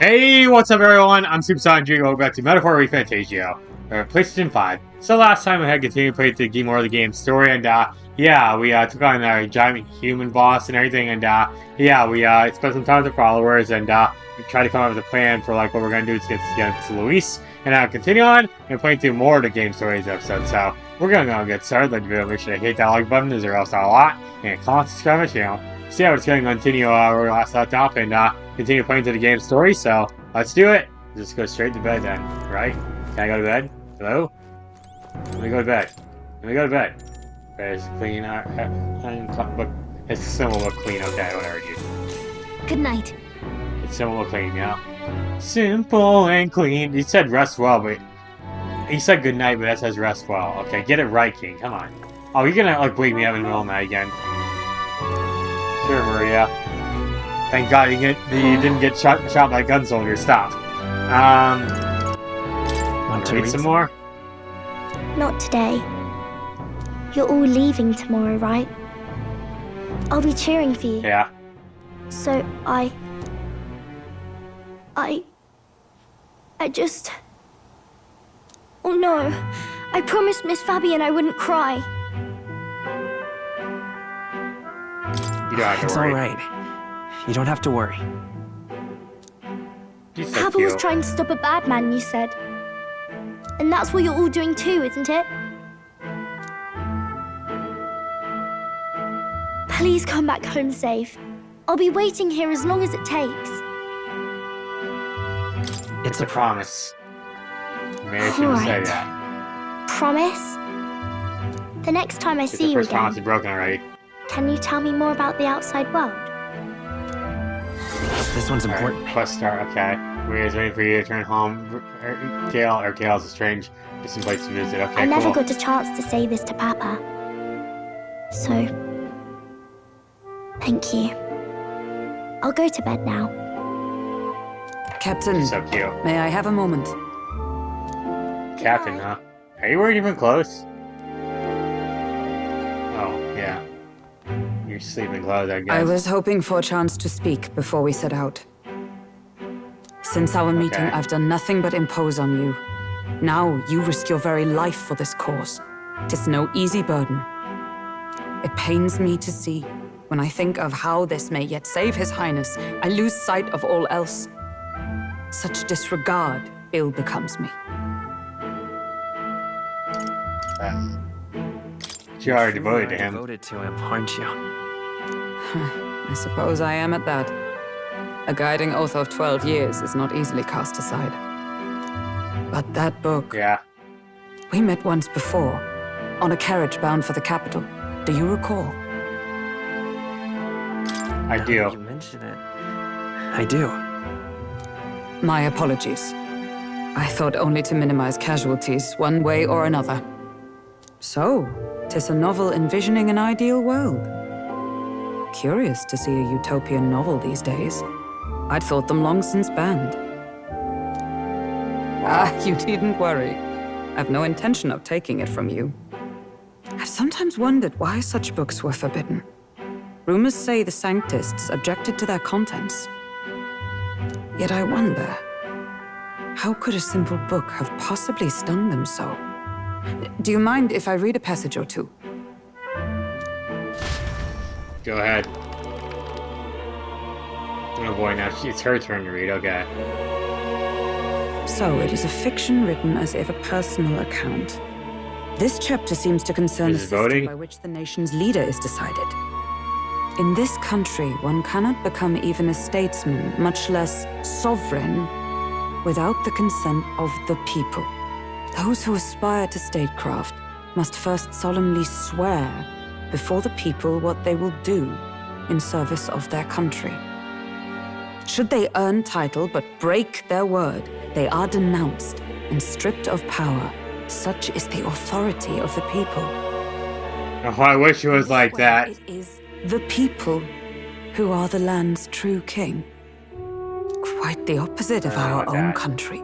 Hey, what's up everyone? I'm SuperSonicJB, welcome back to ReFantazio, PlayStation 5. So last time I had continued to play the game more of the game story, and yeah, we took on a giant human boss and everything, and yeah, we spent some time with the followers, and we tried to come up with a plan for like what we're gonna do to get to Louis, and continue on and playing through more of the game stories episode. So we're gonna go and get started. Let me make sure to hit that like button, as there else not a lot, and comment, subscribe to my channel. So yeah, we're just gonna continue where we last left off, and continue playing through the game story, so let's do it. Just go straight to bed then, right? Can I go to bed? Hello? Let me go to bed. Let me go to bed. It's clean. It's similar look clean. Okay, whatever, dude. Good night. It's similar look clean, yeah. Simple and clean. He said rest well, but he said good night, but that says rest well. Okay, get it right, King. Come on. Oh, you're gonna like wake me up in the middle of the night again. Sure, Maria. Thank God you didn't get shot by a gun soldier. Stop. Want to read some more? Not today. You're all leaving tomorrow, right? I'll be cheering for you. Yeah. So I just... Oh no. I promised Miss Fabian I wouldn't cry. You don't have to It's worry. all right. You don't have to worry. She's so Papa was cute. trying to stop a bad man, you said. And that's what you're all doing too, isn't it? Please come back home safe. I'll be waiting here as long as it takes. It's a promise. Maybe I shouldn't say Alright. that. Promise? The next time I It's see the you first promise is again, broken already. can you tell me more about the outside world? This one's important. Alright, quest start, okay. We're just waiting for you to return home. Gail's a strange distant place to visit. Okay, I never cool. got a chance to say this to Papa. So, thank you. I'll go to bed now. Captain, She's so cute. may I have a moment? Captain, huh? Are you wearing even clothes? Oh, yeah. You're sleeping clothes, I guess. I was hoping for a chance to speak before we set out. Since our meeting, Okay. I've done nothing but impose on you. Now you risk your very life for this cause. 'Tis no easy burden. It pains me to see. When I think of how this may yet save His Highness, I lose sight of all else. Such disregard ill becomes me. You are devoted to him. Devoted to him, aren't you? I suppose I am at that. A guiding oath of 12 years is not easily cast aside. But that book... Yeah. We met once before, on a carriage bound for the capital. Do you recall? I Now do. that you mention it. I do. My apologies. I thought only to minimize casualties, one way or another. So, 'tis a novel envisioning an ideal world. Curious to see a utopian novel these days. I'd thought them long since banned. Ah, you needn't worry. I've no intention of taking it from you. I've sometimes wondered why such books were forbidden. Rumors say the Sanctists objected to their contents. Yet I wonder, how could a simple book have possibly stung them so? Do you mind if I read a passage or two? Go ahead. Oh boy, now it's her turn to read, okay. So, it is a fiction written as if a personal account. This chapter seems to concern the Is it system voting? by which the nation's leader is decided. In this country, one cannot become even a statesman, much less sovereign, without the consent of the people. Those who aspire to statecraft must first solemnly swear before the people what they will do in service of their country. Should they earn title but break their word, they are denounced and stripped of power. Such is the authority of the people. Oh, I wish it was like that. It is the people who are the land's true king. Quite the opposite of our own that. country.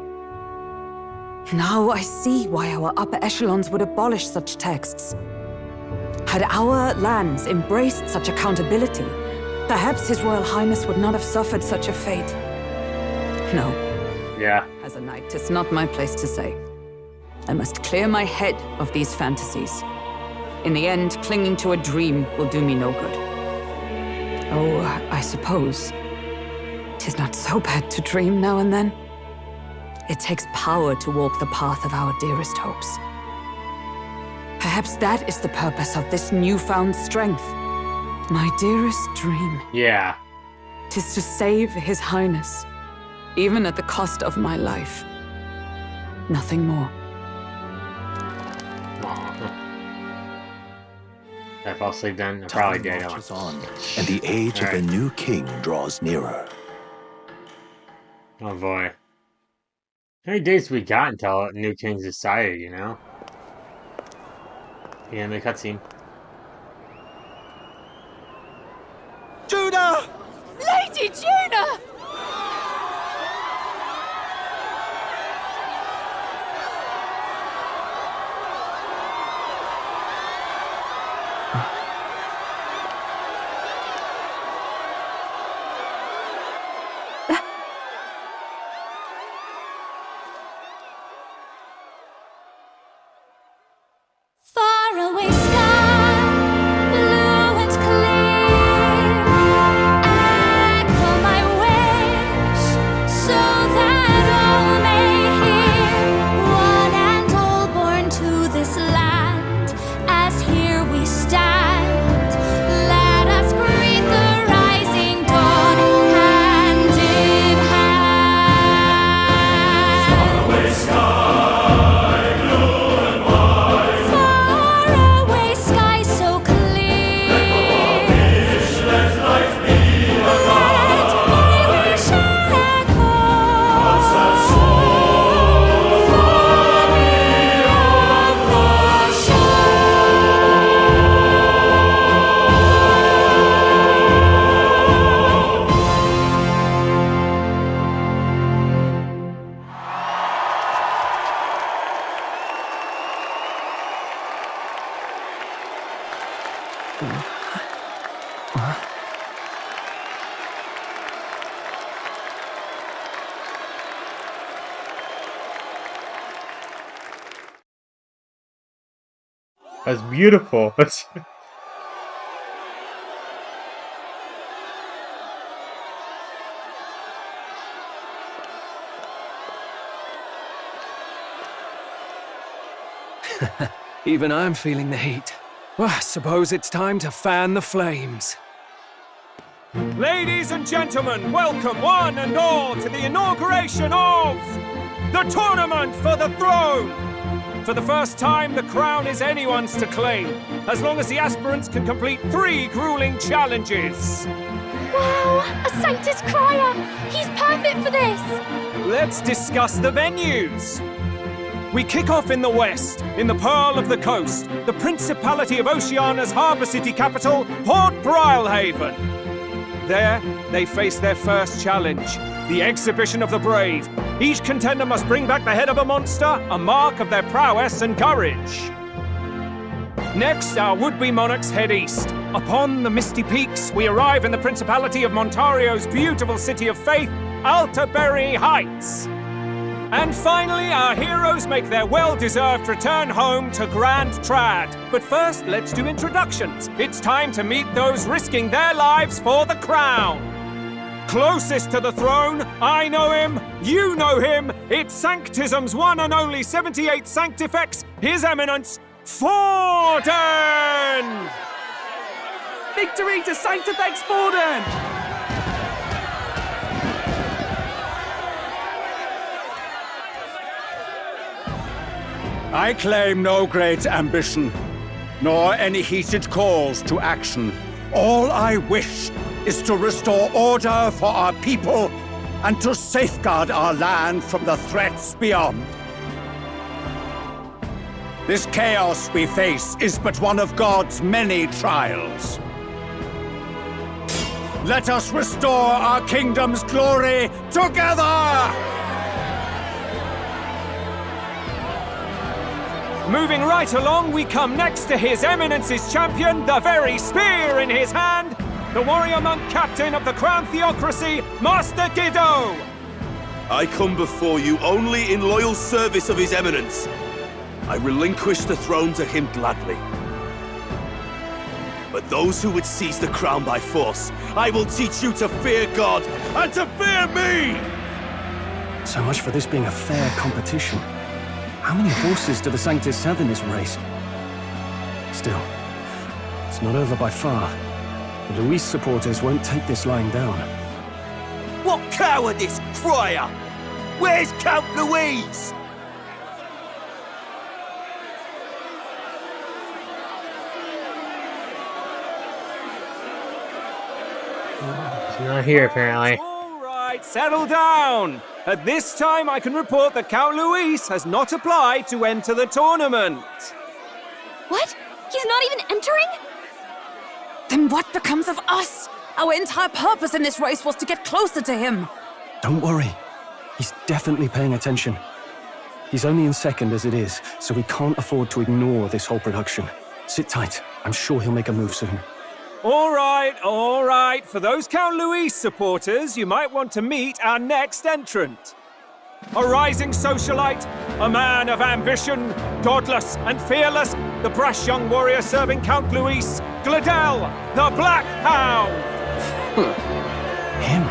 Now I see why our upper echelons would abolish such texts. Had our lands embraced such accountability, perhaps His Royal Highness would not have suffered such a fate. No. Yeah. As a knight, it's not my place to say. I must clear my head of these fantasies. In the end, clinging to a dream will do me no good. Oh, I suppose 'tis not so bad to dream now and then. It takes power to walk the path of our dearest hopes. Perhaps that is the purpose of this newfound strength. My dearest dream. Yeah. 'Tis to save His Highness, even at the cost of my life. Nothing more. I fall asleep then? I probably did. Marches on, and the age of the new king draws nearer. Oh boy. How many days we got until new king's decided, you know? Yeah, the cutscene. Junah! Lady Junah! Faraway sky, blue and clear. Echo my wish, so that all may hear. One and all born to this land, as here we stand. Let us greet the rising dawn, hand in hand. Faraway sky so clear. Let my wish echo far beyond the That's beautiful. That's Even I'm feeling the heat. Well, I suppose it's time to fan the flames. Ladies and gentlemen, welcome one and all to the inauguration of the Tournament for the Throne! For the first time, the crown is anyone's to claim, as long as the aspirants can complete 3 grueling challenges. Wow, a Sanctus Crier! He's perfect for this! Let's discuss the venues. We kick off in the west, in the Pearl of the Coast, the Principality of Oceania's harbour city capital, Port Brilehaven. There, they face their first challenge, the Exhibition of the Brave. Each contender must bring back the head of a monster, a mark of their prowess and courage. Next, our would-be monarchs head east. Upon the misty peaks, we arrive in the Principality of Montario's beautiful city of faith, Altaberry Heights. And finally, our heroes make their well-deserved return home to Grand Trad. But first, let's do introductions. It's time to meet those risking their lives for the crown. Closest to the throne, I know him, you know him. It's Sanctism's one and only 78th Sanctifex, His Eminence, Forden! Victory to Sanctifex Forden! I claim no great ambition, nor any heated calls to action. All I wish is to restore order for our people and to safeguard our land from the threats beyond. This chaos we face is but one of God's many trials. Let us restore our kingdom's glory together! Moving right along, we come next to His Eminence's champion, the very spear in his hand, the warrior monk captain of the Crown Theocracy, Master Giddo. I come before you only in loyal service of His Eminence. I relinquish the throne to him gladly. But those who would seize the crown by force, I will teach you to fear God and to fear me! So much for this being a fair competition. How many horses do the Sanctus have in this race? Still, it's not over by far. The Louis supporters won't take this lying down. What cowardice, crier! Where's Count Louise? She's not here, apparently. All right, settle down. At this time, I can report that Count Louis has not applied to enter the tournament. What? He's not even entering? Then what becomes of us? Our entire purpose in this race was to get closer to him. Don't worry. He's definitely paying attention. He's only in second as it is, so we can't afford to ignore this whole production. Sit tight. I'm sure he'll make a move soon. All right, all right. For those Count Louis supporters, you might want to meet our next entrant. A rising socialite, a man of ambition, godless and fearless, the brash young warrior serving Count Louis, Gladel, the Black Hound. Him?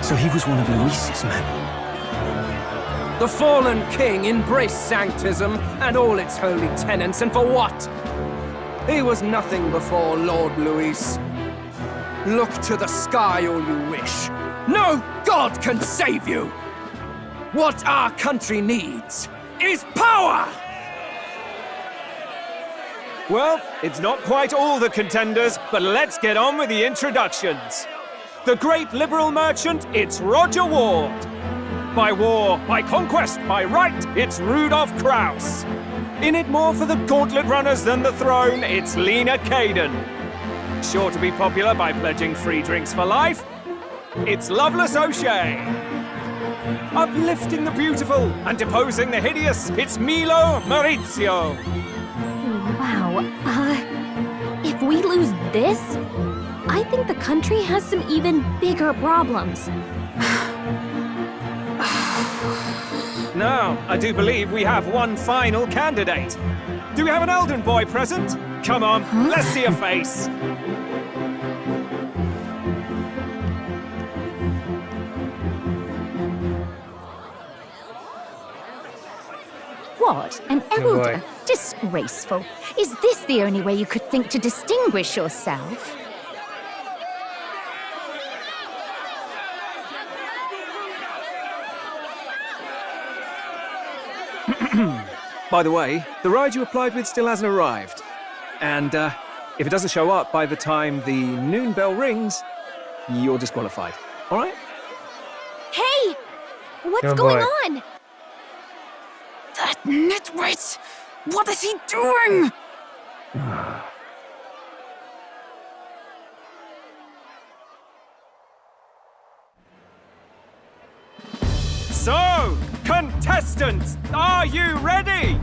So he was one of Louis's men. The fallen king embraced sanctism and all its holy tenets, and for what? He was nothing before Lord Louis. Look to the sky all you wish. No god can save you! What our country needs is power! Well, it's not quite all the contenders, but let's get on with the introductions. The great liberal merchant, it's Roger Ward. By war, by conquest, by right, it's Rudolph Krauss. In it more for the Gauntlet Runners than the throne, it's Lena Caden. Sure to be popular by pledging free drinks for life, it's Loveless O'Shea. Uplifting the beautiful and deposing the hideous, it's Milo Maurizio. Wow. If we lose this, I think the country has some even bigger problems. Now, I do believe we have one final candidate. Do we have an Elden boy present? Come on, let's see a face. What? An elder? Disgraceful. Is this the only way you could think to distinguish yourself? By the way, the ride you applied with still hasn't arrived. And if it doesn't show up by the time the noon bell rings, you're disqualified. All right? Hey! What's Oh, going boy. on? That nitwit! What is he doing? So, contestants, are you ready?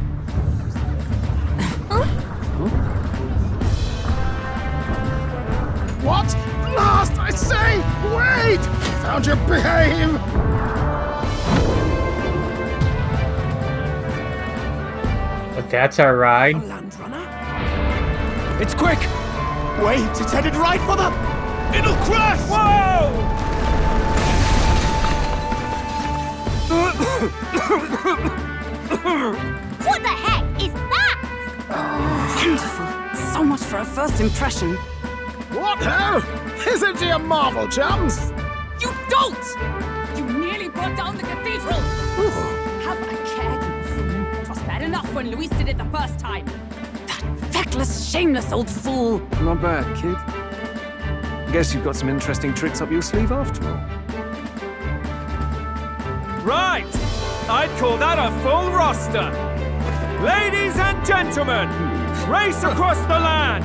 What? Blast, I say! Wait! Found your behave! But that's our ride. It's quick! Wait, it's headed right for the... It'll crash! Whoa! What the heck is that? Wonderful. So much for a first impression. What hell? Isn't he a marvel, chums? You don't! You nearly brought down the cathedral! Have a care, you fool. It was bad enough when Louis did it the first time. That feckless, shameless old fool! Not bad, kid. Guess you've got some interesting tricks up your sleeve after all. Right! I'd call that a full roster. Ladies and gentlemen, race across the land.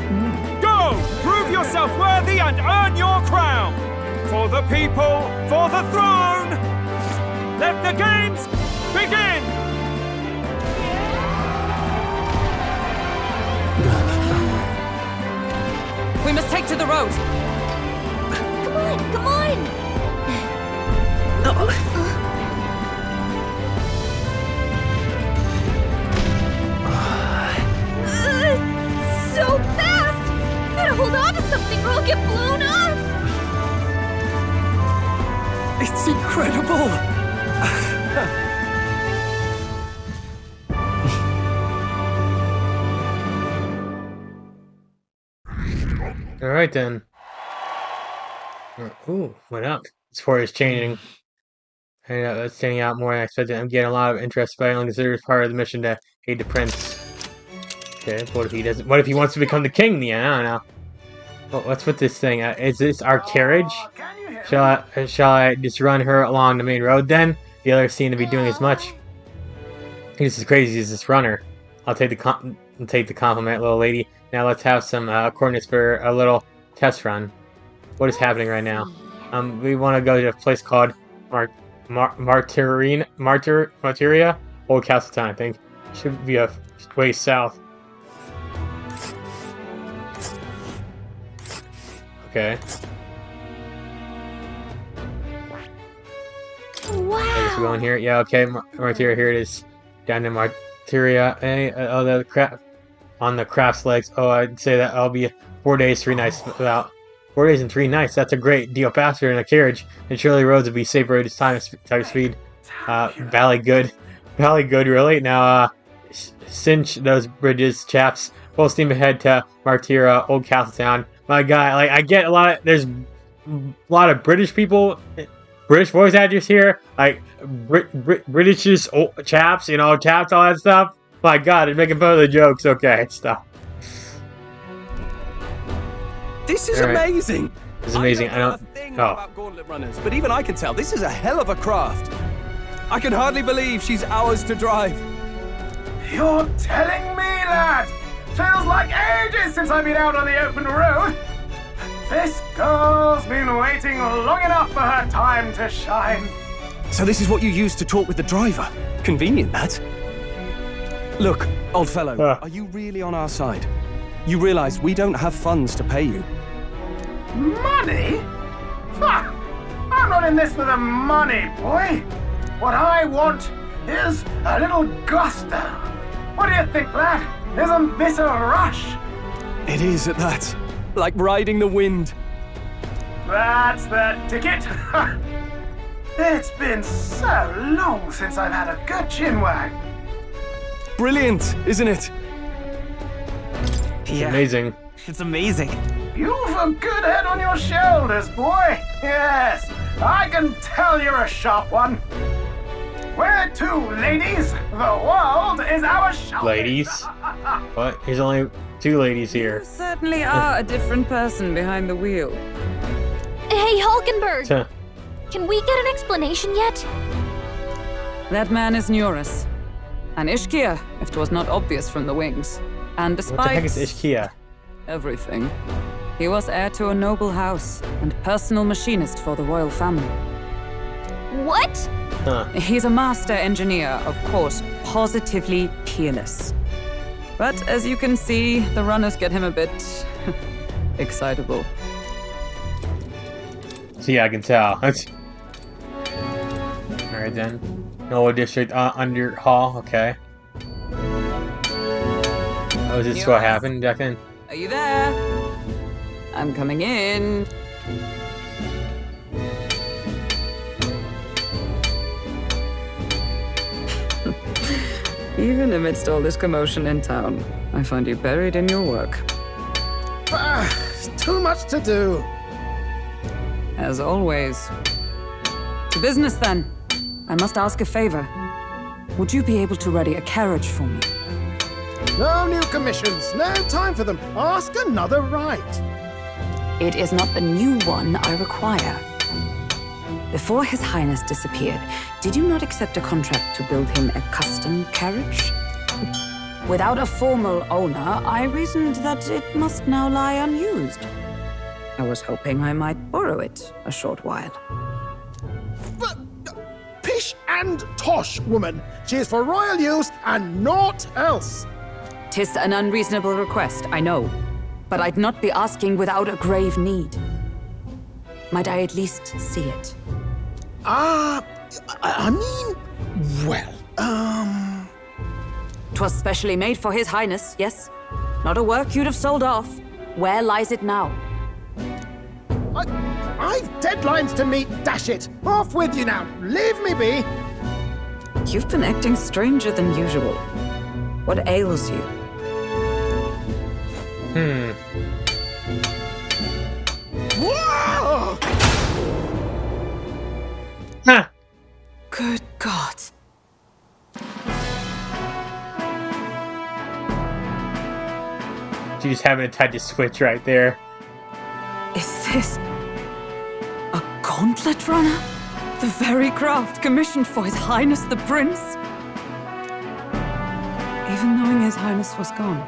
Go! Prove yourself worthy and earn your crown. For the people, for the throne. Let the games begin! We must take to the road. Come on, come on! impossible! All right then. Ooh, went up. Score is changing. And that's standing out more than I expected. I'm getting a lot of interest, but I only consider it part of the mission to aid the prince. Okay, what if he doesn't? What if he wants to become the king? Yeah, I don't know. Well, what's with this thing? Is this our carriage? Shall I just run her along the main road then? The others seem to be doing as much. He's as crazy as this runner. I'll take the compliment, little lady. Now let's have some coordinates for a little test run. What is happening right now? We want to go to a place called Martira, Old Castletown, I think. Should be a way south. Okay. Wow. I guess we're going here. Yeah, okay. Martira, here it is. Down in Martira. Hey, on the crafts legs. Oh, I'd say that I'll be 4 days, 3 nights without. 4 days and 3 nights. That's a great deal faster in a carriage. And surely roads will be safer at this time of speed. Valley good, really. Now, cinch those bridges, chaps. Full steam ahead to Martira, Old Castletown. My God, like I get there's a lot of British people, British voice actors here, like British chaps, chaps, all that stuff. My God, they're making fun of the jokes. Okay, stop. This is amazing. This is amazing. I don't know a thing about Gauntlet Runners, but even I can tell this is a hell of a craft. I can hardly believe she's ours to drive. You're telling me, lad? Feels like ages since I've been out on the open road. This girl's been waiting long enough for her time to shine. So this is what you use to talk with the driver. Convenient, that. Look, old fellow, are you really on our side? You realize we don't have funds to pay you. Money? Ha! I'm not in this for the money, boy. What I want is a little gusto. What do you think, lad? Isn't this a rush? It is at that. Like riding the wind. That's the ticket. It's been so long since I've had a good chinwag. Brilliant, isn't it? Yeah. Amazing. It's amazing. You've a good head on your shoulders, boy. Yes, I can tell you're a sharp one. We're 2 ladies. The world is our shop. Ladies? What? There's only 2 ladies here. You certainly are a different person behind the wheel. Hey, Hulkenberg! Can we get an explanation yet? That man is Neuras. An Ishkia, if it was not obvious from the wings. And despite what the heck is Ishkia? Everything, he was heir to a noble house and personal machinist for the royal family. What? Huh. He's a master engineer, of course, positively peerless. But as you can see, the runners get him a bit excitable. So yeah, I can tell. Alright then. Noah District under Hall, okay. Oh, is this what happened back then? Are you there? I'm coming in. Even amidst all this commotion in town, I find you buried in your work. Too much to do. As always. To business then. I must ask a favor. Would you be able to ready a carriage for me? No new commissions. No time for them. Ask another right. It is not the new one I require. Before His Highness disappeared, did you not accept a contract to build him a custom carriage? Without a formal owner, I reasoned that it must now lie unused. I was hoping I might borrow it a short while. But, pish and tosh, woman. She is for royal use and naught else. 'Tis an unreasonable request, I know. But I'd not be asking without a grave need. Might I at least see it? I mean, well, 'Twas specially made for His Highness, yes? Not a work you'd have sold off. Where lies it now? I've deadlines to meet, dash it! Off with you now! Leave me be! You've been acting stranger than usual. What ails you? Whoa! Huh. Good God. She just having a touch of switch right there. Is this a Gauntlet Runner? The very craft commissioned for His Highness the Prince? Even knowing His Highness was gone,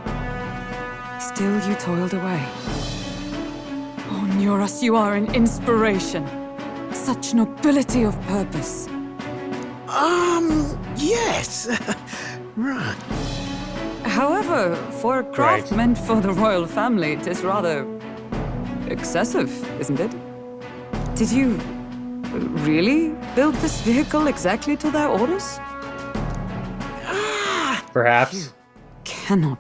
still you toiled away. Oh, Neuras, you are an inspiration. Such nobility of purpose. Yes. Right. However, for a craft meant for the royal family, it is rather excessive, isn't it? Did you really build this vehicle exactly to their orders? Perhaps. Cannot.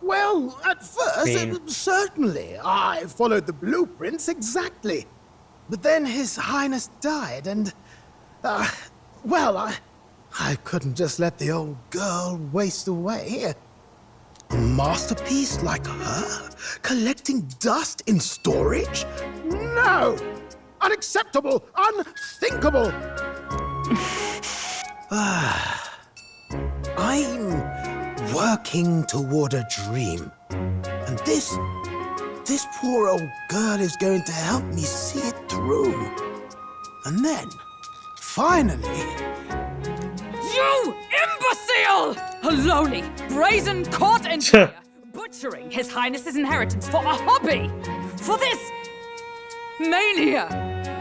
Well, at first, certainly. I followed the blueprints exactly. But then His Highness died, and... I couldn't just let the old girl waste away. A masterpiece like her? Collecting dust in storage? No! Unacceptable! Unthinkable! I'm working toward a dream. And this poor old girl is going to help me see it through. And then, finally... You imbecile! A lowly, brazen court engineer butchering His Highness's inheritance for a hobby! For this mania!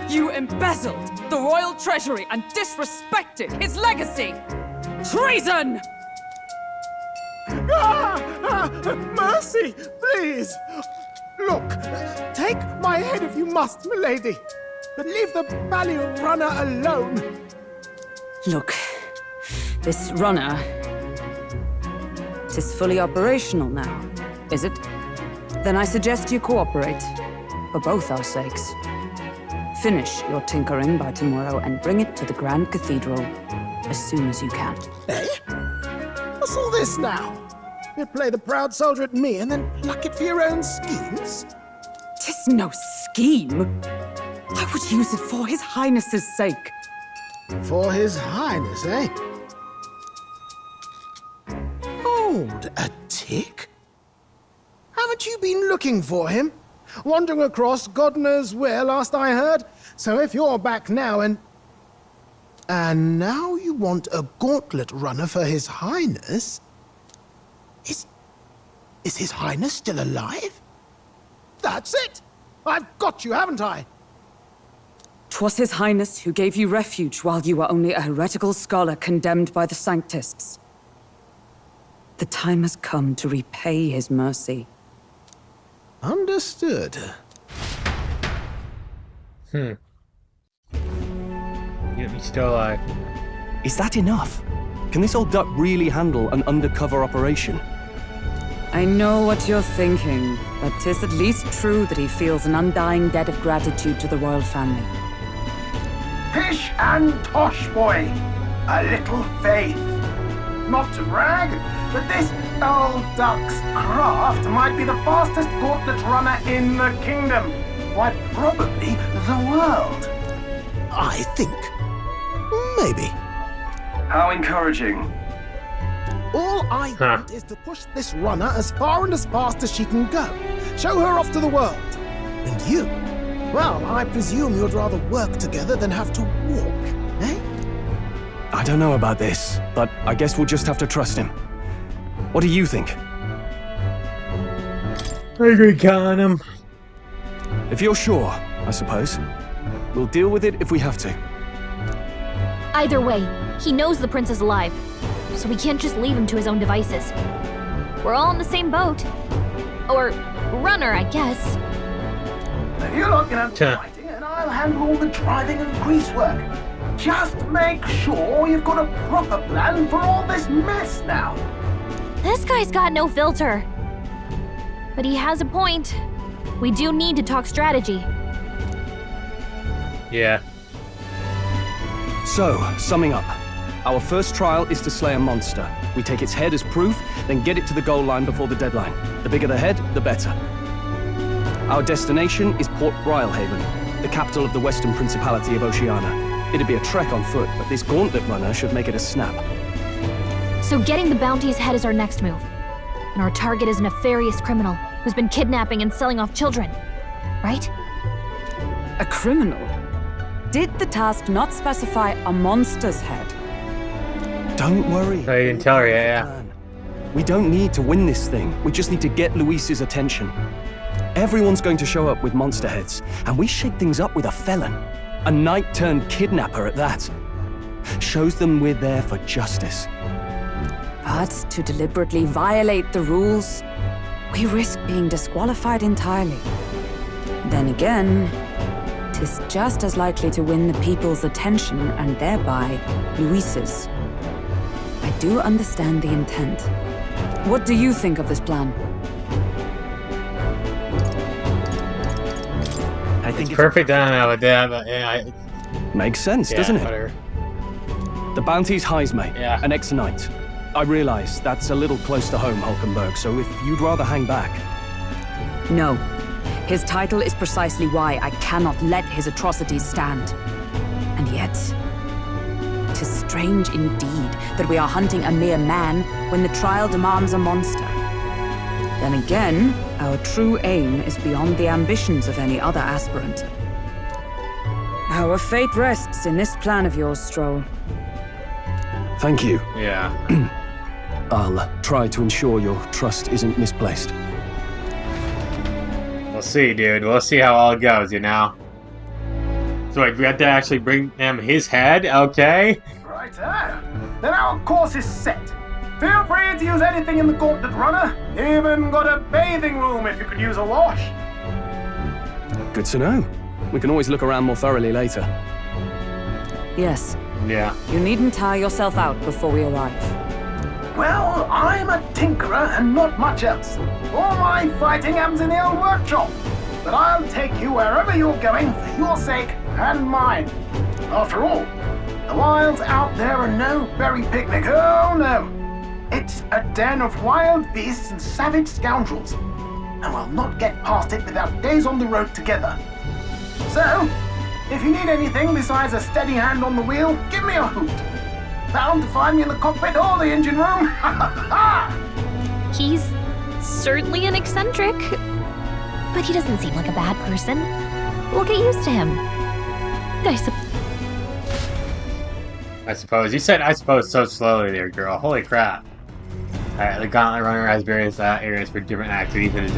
You embezzled the royal treasury and disrespected his legacy! Treason! Mercy, please! Look, take my head if you must, milady, but leave the Gauntlet Runner alone. Look, this runner... it is fully operational now, is it? Then I suggest you cooperate, for both our sakes. Finish your tinkering by tomorrow and bring it to the Grand Cathedral as soon as you can. Eh? What's all this now? You play the proud soldier at me and then pluck it for your own schemes? 'Tis no scheme. I would use it for His Highness's sake. For His Highness, eh? Hold a tick. Haven't you been looking for him? Wandering across God knows where, last I heard. So if you're back now and now you want a Gauntlet Runner for His Highness? Is His Highness still alive? That's it! I've got you, haven't I? 'Twas His Highness who gave you refuge while you were only a heretical scholar condemned by the Sanctists. The time has come to repay His mercy. Understood. Yet he's still alive. Is that enough? Can this old duck really handle an undercover operation? I know what you're thinking, but 'tis at least true that he feels an undying debt of gratitude to the royal family. Pish and tosh, boy. A little faith. Not to brag, but this old duck's craft might be the fastest Gauntlet Runner in the kingdom. Why, probably the world. I think. Maybe. How encouraging. All I want is to push this runner as far and as fast as she can go. Show her off to the world. And you? Well, I presume you'd rather work together than have to walk, eh? I don't know about this, but I guess we'll just have to trust him. What do you think? I agree, Connor. If you're sure, I suppose. We'll deal with it if we have to. Either way, he knows the prince is alive, so we can't just leave him to his own devices. We're all in the same boat. Or runner, I guess. You lot can have the fighting, and I'll handle all the driving and greasework. Just make sure you've got a proper plan for all this mess now. This guy's got no filter. But he has a point. We do need to talk strategy. Yeah. So, summing up. Our first trial is to slay a monster. We take its head as proof, then get it to the goal line before the deadline. The bigger the head, the better. Our destination is Port Brilehaven, the capital of the Western Principality of Oceania. It'd be a trek on foot, but this Gauntlet Runner should make it a snap. So getting the bounty's head is our next move. And our target is a nefarious criminal who's been kidnapping and selling off children. Right? A criminal? Did the task not specify a monster's head? Don't worry. So you didn't tell her yet, yeah. We don't need to win this thing. We just need to get Luis's attention. Everyone's going to show up with monster heads, and we shake things up with a felon. A knight-turned-kidnapper at that. Shows them we're there for justice. But to deliberately violate the rules, we risk being disqualified entirely. Then again, 'tis just as likely to win the people's attention and thereby Luis's. I do understand the intent. What do you think of this plan? I think it's perfect. I don't know about that, but yeah. Makes sense, doesn't it? Whatever. The bounty's highs, mate. Yeah. An ex-knight. I realize that's a little close to home, Hulkenberg, so if you'd rather hang back... No. His title is precisely why I cannot let his atrocities stand. And yet, 'tis strange indeed that we are hunting a mere man when the trial demands a monster. Then again, our true aim is beyond the ambitions of any other aspirant. Our fate rests in this plan of yours, Stroll. Thank you. Yeah. I'll try to ensure your trust isn't misplaced. We'll see, dude. We'll see how all it goes, you know? So wait, we have to actually bring him his head? Okay. Right, then our course is set. Feel free to use anything in the Gauntlet Runner. Even got a bathing room if you could use a wash. Good to know. We can always look around more thoroughly later. Yes. Yeah. You needn't tire yourself out before we arrive. Well, I'm a tinkerer and not much else. All my fighting happens in the old workshop. But I'll take you wherever you're going for your sake and mine. After all, the wilds out there are no berry picnic. Oh no. It's a den of wild beasts and savage scoundrels. And we'll not get past it without days on the road together. So, if you need anything besides a steady hand on the wheel, give me a hoot. Bound to find me in the cockpit or the engine room. He's certainly an eccentric, but he doesn't seem like a bad person. We'll get used to him. I suppose. You said I suppose so slowly there, girl. Holy crap. Alright, the Gauntlet Runner has various areas for different activities. There's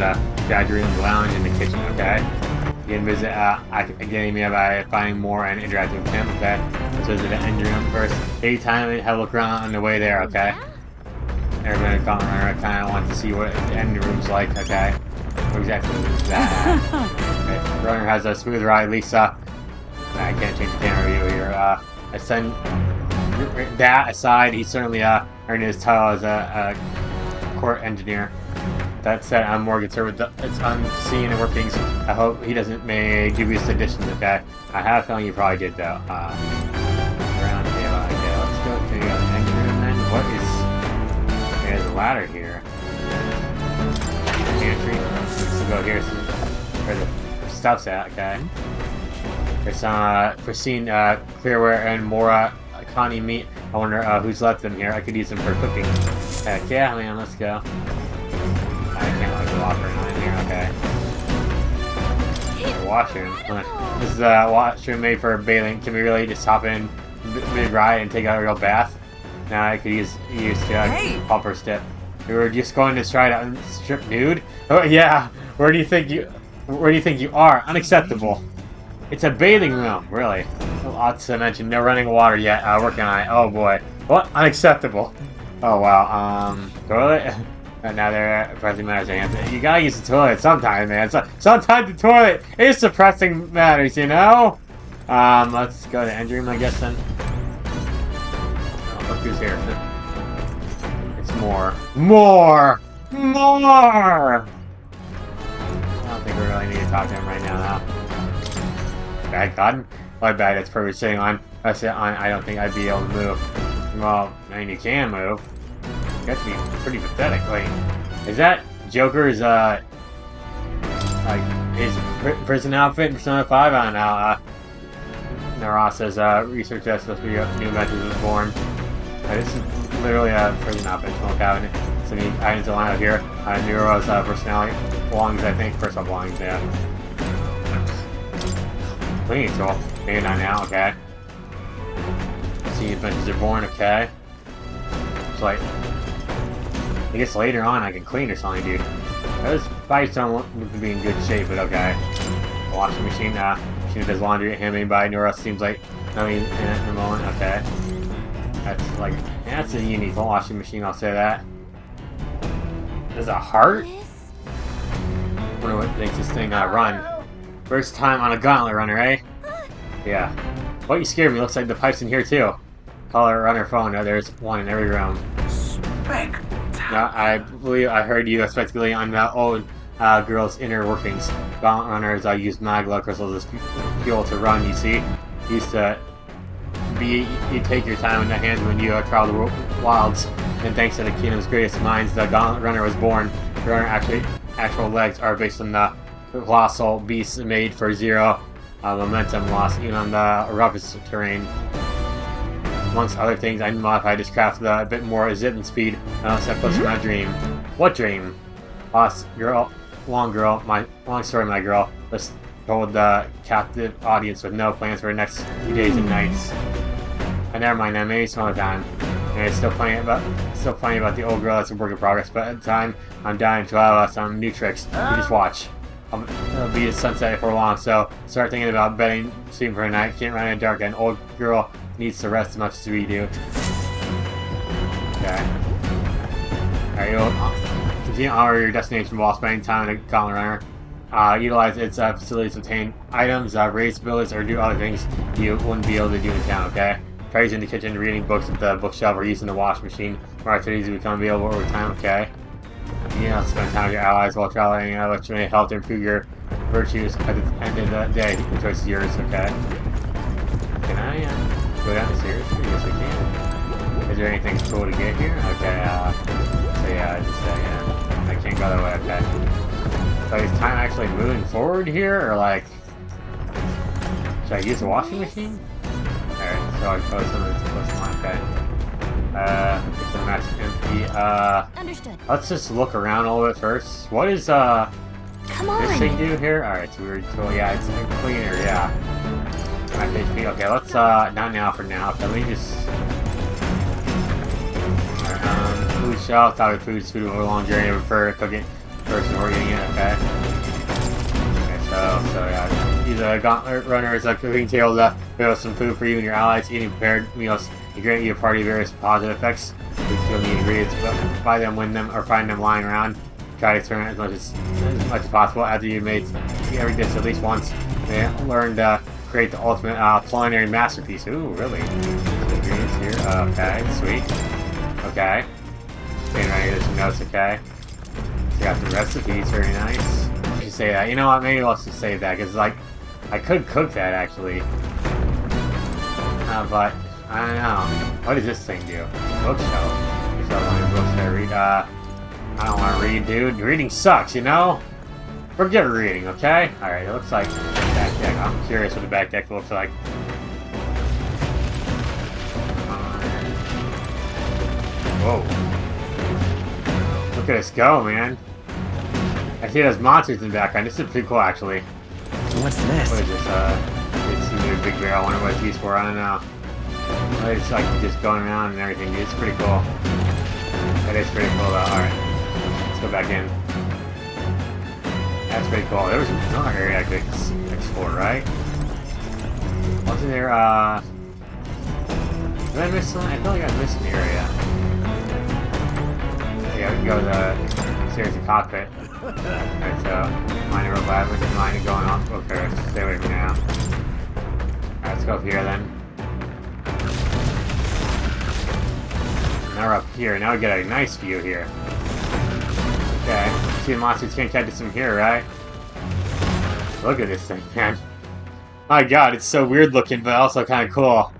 Gadget Room, Lounge, and the kitchen, okay? You can visit Academia by finding more and interacting with him, okay? Let's visit the engine room first. Anytime, have a look around on the way there, okay? Everybody in Gauntlet Runner kind of wants to see what the engine room's like, okay? What exactly is that? Okay. The runner has a smooth ride, Lisa. I can't change the camera view here. I send that aside, he certainly earned his title as a court engineer. That said, I'm more concerned with its unseen workings. I hope he doesn't make dubious additions, okay? I have a feeling he probably did, though. Around here, okay, let's go to the engine room then. What is... There's a ladder here. Pantry. Let's go here, see where the stuff's at, okay? There's some foreseen clearware and more Connie meat. I wonder who's left them here. I could use them for cooking. Heck yeah, man, let's go. I can't let the locker in here, okay. The washroom. This is a washroom made for bathing. Can we really just hop in mid-ride and take out a real bath? Now I could use to pump or step. We were just going to try to strip nude? Oh yeah. Where do you think you are? Unacceptable. It's a bathing room, really. Lots to mention. No running water yet. Working on it. Oh boy. What? Unacceptable. Oh wow. Toilet? Now they're pressing matters. You gotta use the toilet sometime, man. Sometimes the toilet is suppressing matters, you know? Let's go to the engine room, I guess, then. Oh, look who's here. It's more. More! I don't think we really need to talk to him right now, though. God, My bag that's probably sitting on. I don't think I'd be able to move. Well, I mean, you can move. That's be pretty pathetic. Wait, is that Joker's like his prison outfit in Persona 5? I don't know. Neuras says research that's supposed to be new methods was born. This is literally a prison outfit. Small cabinet. Some neat items to line up here. Neuras personality belongings, I think. Personal belongings, yeah. Cleaning tool. Maybe not now. Okay. See adventures are born. Okay. It's like, I guess later on I can clean or something, dude. Those bikes don't look to be in good shape, but okay. Washing machine, machine does laundry handmade by Neuras. Seems like nothing in it at the moment. Okay. That's like, that's a unique washing machine, I'll say that. There's a heart? Wonder what makes this thing run. First time on a Gauntlet Runner, eh? Yeah. What, you scared me? Looks like the pipe's in here too. Gauntlet Runner phone. No, there's one in every room. I believe I heard you speculating on the old girl's inner workings. Gauntlet Runners use magla crystals as fuel to run, you see. Used to be, you take your time in the hands when you travel the wilds. And thanks to the kingdom's greatest minds, the Gauntlet Runner was born. The runner actual legs are based on the colossal beasts made for zero momentum loss, even on the roughest terrain. Amongst other things, I modified this craft with a bit more zip and speed. I don't step closer to my dream. What dream? Lost girl, long story, my girl. Let's told the captive audience with no plans for the next few days and nights. And never mind, that maybe some other time. And it's still plenty about the old girl that's a work in progress. But at the time, I'm dying to have some new tricks. You just watch. It'll be sunset before long, so start thinking about bedding, sleeping for a night. Can't run in the dark. An old girl needs to rest as much as we do. Okay. Alright, you'll continue to honor your destination while spending time in a Gauntlet Runner. Utilize its facilities to obtain items, raise abilities, or do other things you wouldn't be able to do in town, okay? Try using the kitchen, reading books at the bookshelf, or using the wash machine. More activities become available over time, okay? You know, spend time with your allies while traveling, which may help to improve your virtues at the end of the day. The choice is yours, okay? Can I go down the stairs? Yes, I can. Is there anything cool to get here? Okay, so yeah, yeah. I can't go that way, okay. So is time actually moving forward here, or like... Should I use the washing machine? Alright, so I close some of this close to mine, okay. It's a match empty. Understood. Let's just look around a little bit first. What is, Come on. this thing do here? Alright, so we're, yeah, it's a cleaner, yeah. My HP, okay, let's, not now for now. Okay, let me just... Alright, food shelf, thought food is food over a long journey, I prefer to cook it first before getting it, okay. Okay, so yeah. Use a Gauntlet Runner as a cooking table to build some food for you and your allies. Eating prepared meals to grant you a party of various positive effects. You feel the ingredients, buy them, win them, or find them lying around. Try to experiment as much as possible after you've made every dish at least once. And learn to create the ultimate culinary masterpiece. Ooh, really? Ingredients here. Okay, sweet. Okay. Getting ready to get some notes, okay. So you got the recipes, very nice. I should say that. You know what? Maybe let's just save that, because, like, I could cook that, actually. But, I don't know. What does this thing do? Bookshelf. There's not one books I read. I don't want to read, dude. Reading sucks, you know? Forget reading, okay? Alright, it looks like back deck. I'm curious what the back deck looks like. Whoa. Look at us go, man. I see those monsters in the background. This is pretty cool, actually. What's this? What is this? It's a big barrel. I wonder what it's used for. I don't know. It's like just going around and everything, dude. It's pretty cool. That is pretty cool, though. Alright. Let's go back in. That's pretty cool. There was another area I could explore, right? Wasn't there, did I miss something? I feel like I missed an area. Yeah, we can go to the stairs and cockpit. Alright, so, mine real bad, but mine going off. Okay, stay away from now. Alright, let's go up here then. Now we're up here. Now we get a nice view here. Okay. See the monsters can't catch us from here, right? Look at this thing, man. My god, it's so weird looking, but also kind of cool.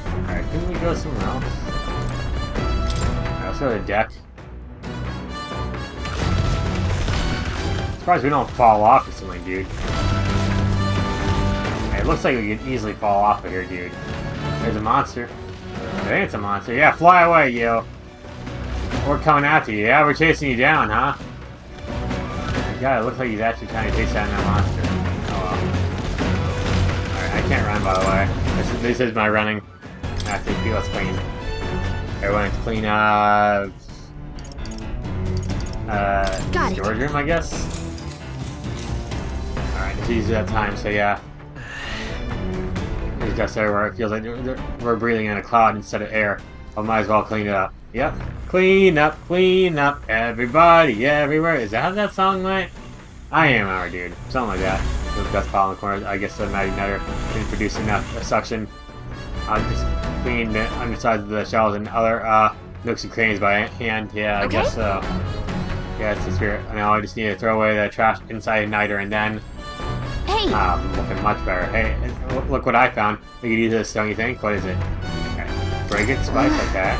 Alright, can we go somewhere else? Alright, let's go to the deck. Surprised we don't fall off or something, dude. Hey, it looks like we could easily fall off of here, dude. There's a monster. I think it's a monster. Yeah, fly away, you. We're coming after you. Yeah, we're chasing you down, huh? God, it looks like he's actually trying to chase down that monster. Alright, I can't run, by the way. This is my running. I think let's clean. Everyone's clean storage room, I guess. Alright, it's easy that time, so yeah. There's dust everywhere. It feels like we're breathing in a cloud instead of air. I might as well clean it up. Yep. Clean up, everybody, everywhere. Is that how that song went? I am our dude. Something like that. With dust pile in the corner. I guess the Mighty Nutter didn't produce enough suction. I'll just clean the undersides of the shells and other nooks and crannies by hand. Yeah, I guess so. Yeah, it's the spirit. Now I just need to throw away the trash inside Niter and then... Hey! I'm looking much better. Hey, look what I found. We could use this, don't you think? What is it? Okay. Break it, spice, okay.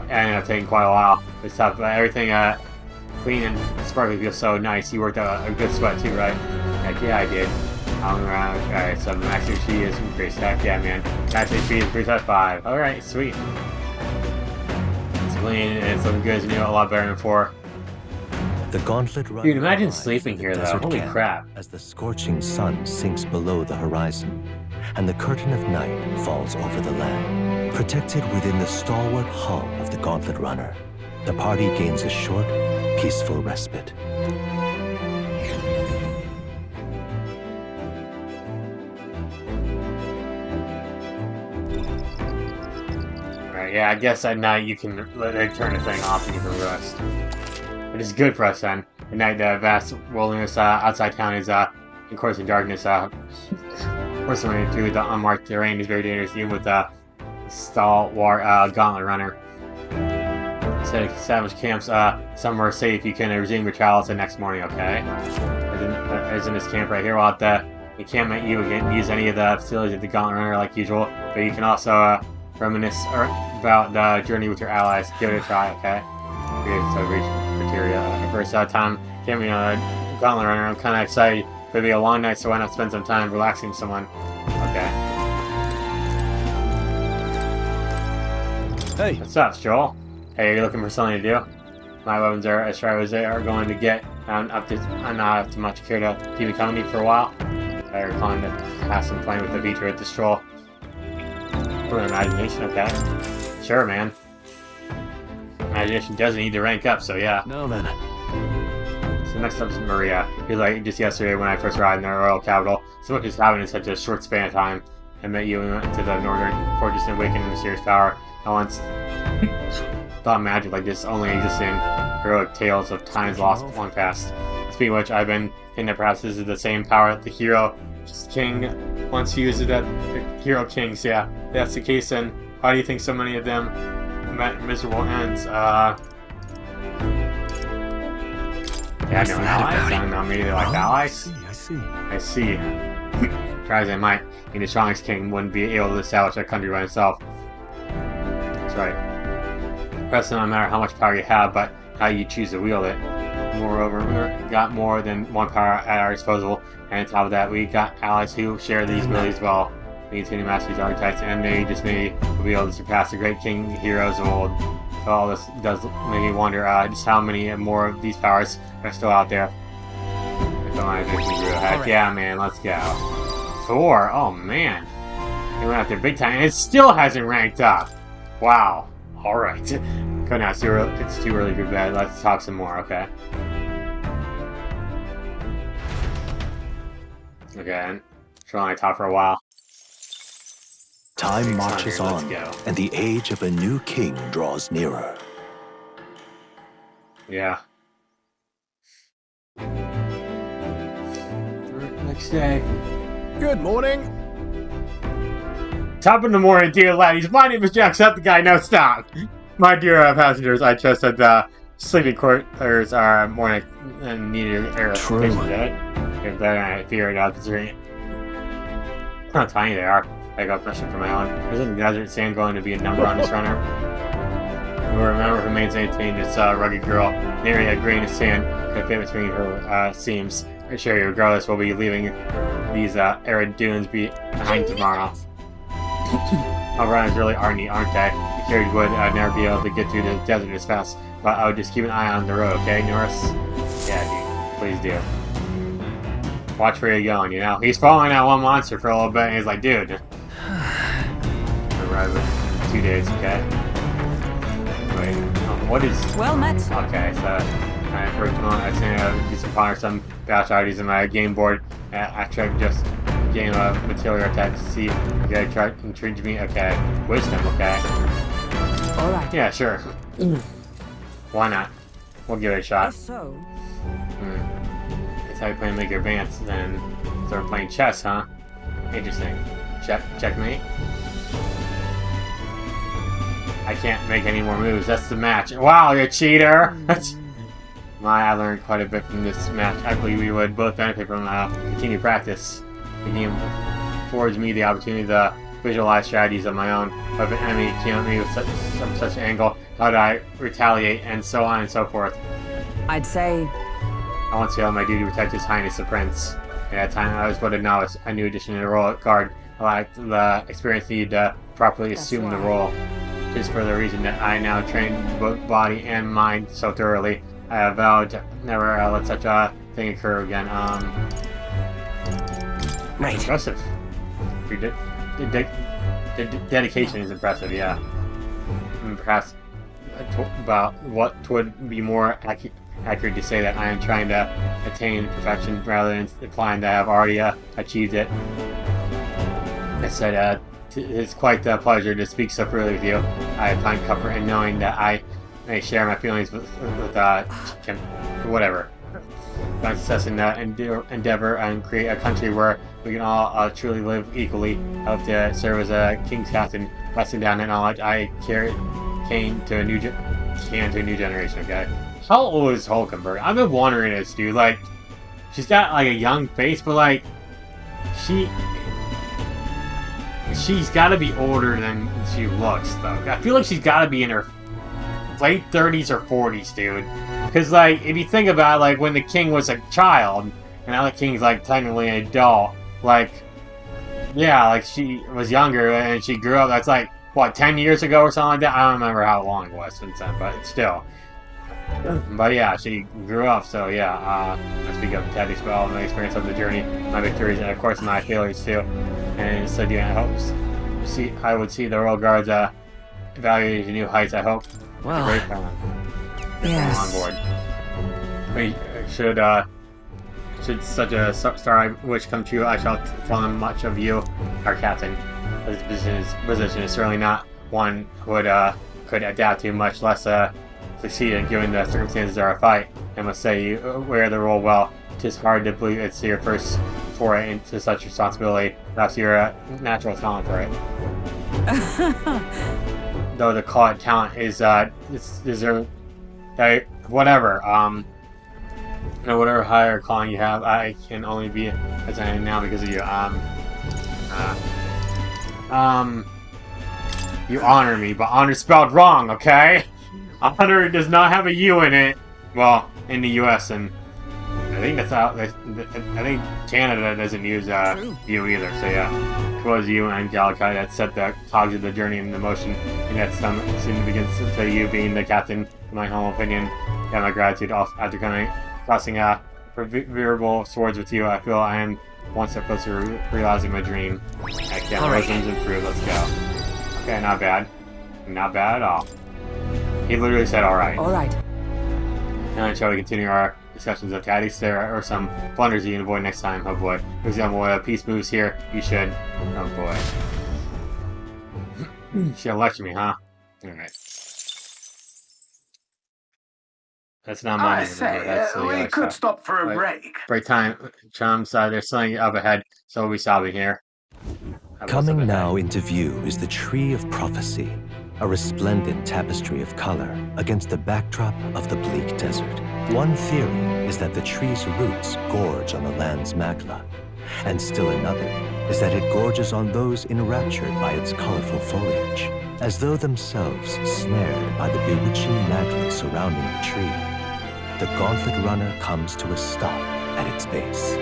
And it's taking quite a while. This stuff, everything clean and sparkly feels so nice. You worked out a good sweat too, right? Heck yeah, I did. Alright, so the max HP is increased. Heck yeah, man. Max HP is increased by 5. Alright, sweet. It's clean and it's looking good as new, a lot better than before. The Gauntlet Runner. Dude, imagine sleeping here though. Holy crap. As the scorching sun sinks below the horizon, and the curtain of night falls over the land. Protected within the stalwart hull of the Gauntlet Runner, the party gains a short, peaceful respite. Alright, yeah, I guess at night you can turn the thing off and you can rest. It is good for us then. At night, the vast wilderness outside town is, of course, in darkness. We're swimming through the unmarked terrain is very dangerous, even with the stalwart Gauntlet Runner. Instead of established camps somewhere safe, you can resume your travels the next morning, okay? As in this camp right here, we'll have to encampment you can use any of the facilities of the Gauntlet Runner like usual, but you can also reminisce about the journey with your allies. Give it a try, okay? So reach Martira. First time camping on a Gauntlet Runner. I'm kind of excited. It'll be a long night, so why not spend some time relaxing with someone? Okay. Hey. What's up, Joel? Hey, are you looking for something to do? My weapons are as sharp as they are going to get. I'm not too much care to keep me company for a while. I reclined to have some fun with the feature at the stroll. For imagination, okay? Sure, man. Imagination doesn't need to rank up, so yeah. No, then. So next up is Maria. He's like just yesterday when I first arrived in the royal capital. So much has happened in such a short span of time. I met you and went to the northern fortress and awakened a mysterious power. I once thought magic like this only existed in heroic tales of times lost long past. Speaking of which, I've been thinking that perhaps this is the same power that the hero king once used it at the hero kings. Yeah, if that's the case, then why do you think so many of them met miserable ends? Yeah, no allies? I don't know, maybe they like allies? I see. I see. Try as I might, the strongest king wouldn't be able to establish a country by himself. That's right. Perhaps no matter how much power you have, but how you choose to wield it. Moreover, we got more than one power at our disposal, and on top of that, we got allies who share these abilities well. We continue to master these archetypes, and they just may be able to surpass the great king heroes of old. So all this does make me wonder just how many more of these powers are still out there. Heck yeah, man, let's go. 4, oh man. They went out there big time, and it still hasn't ranked up. Wow. Alright. Go now, it's too early for bed. Let's talk some more, okay? Okay, sure only talk for a while. Time marches Let's on, go. and the age of a new king draws nearer. Yeah. Next day. Good morning. Top of the morning, dear laddies. My name is Jacksepticeye. Now stop. My dear passengers, I trust that the sleeping quarters are more than needed air. True. If I fear it, considering how tiny they are. I got a question for my own. Isn't desert sand going to be a number on this runner? You will remember who maintained this rugged girl. Nary a grain of sand could fit between her seams. I assure you, regardless, we'll be leaving these arid dunes behind tomorrow. Our runners really are neat, aren't they? The carriage would never be able to get through the desert as fast, but I would just keep an eye on the road, okay, Neuras? Yeah, dude. Please do. Watch where you're going, you know? He's following that one monster for a little bit, and he's like, dude. Arrive in 2 days, okay? Wait, what is... Well met. Okay, so... for a moment, I was saying I do some ponder some batch IDs in my game board. I tried just game material attack to see if you try to intrigue me. Okay. Wisdom, okay. Alright. Yeah, sure. Why not? We'll give it a shot. So. That's how you plan to make your advance, then start playing chess, huh? Interesting. Checkmate. I can't make any more moves. That's the match. Wow, you cheater! I learned quite a bit from this match. I believe we would both benefit from continued practice. The game affords me the opportunity to visualize strategies of my own. If an enemy came at me with such an angle, how do I retaliate, and so on and so forth. I'd say... I once failed my duty to protect His Highness the Prince. At that time, I was but a novice, a new addition to the royal guard. I lacked the experience needed to properly assume the role. Just for the reason that I now train both body and mind so thoroughly. I have vowed to never let such a thing occur again. Right. Impressive. Your dedication is impressive, yeah. And perhaps about what would be more accurate to say that I am trying to attain perfection rather than implying that I have already achieved it. I said, it's quite a pleasure to speak so freely with you. I find comfort in knowing that I may share my feelings with whatever. Find success in that endeavor and create a country where we can all truly live equally. I hope to serve as a king's captain, passing down that knowledge I came to a new generation. Okay, how old is Hulkenberg? I've been wondering this, dude. Like, she's got like a young face, but like, she's got to be older than she looks, though. I feel like she's got to be in her late 30s or 40s, dude. Because, like, if you think about it, like, when the king was a child, and now the king's, like, technically an adult, like, yeah, like, she was younger, and she grew up, that's, like, what, 10 years ago or something like that? I don't remember how long it was since then, but still. But, yeah, she grew up, so, yeah, I speak of Teddy's well, my experience of the journey, my victories, and, of course, my failures, too. And so, yeah, I would see the Royal Guards, evaluate new heights, I hope. Well, great plan. Yes. On board. Should such a star wish come true, I shall follow much of you, our captain. This position is certainly not one could adapt to, much less succeed in given the circumstances of our fight. I must say, you wear the role well. It is hard to believe it's your first foray into such responsibility. Perhaps you're a natural talent for it. Though the call it talent is whatever. Whatever higher calling you have, I can only be as I am now because of you. You honor me, but honor spelled wrong, okay? Honor does not have a U in it. Well, in the U.S. and I think that's out. I think Canada doesn't use U either. So yeah, it was you and Galakai that set the cogs of the journey into motion, and that soon begins to you being the captain. In my humble opinion, and my gratitude after crossing proverbial swords with you. I feel I am one step closer to realizing my dream. I can't. Those things improve. Let's go. Okay, not bad. Not bad at all. He literally said, "All right." All right. Now, shall we continue our discussions of tactics? There are some blunders you can avoid next time. Oh boy. For example, when a piece moves here, you should. Oh boy. You should lecture me, huh? Alright. That's not my I say, we could stop for a break. Break time, chums. There's something up ahead, so we'll be stopping here. Coming now into view is the Tree of Prophecy, a resplendent tapestry of color against the backdrop of the bleak desert. One theory is that the tree's roots gorge on the land's magma, and still another is that it gorges on those enraptured by its colorful foliage, as though themselves snared by the bewitching magla surrounding the tree. The Gauntlet Runner comes to a stop at its base.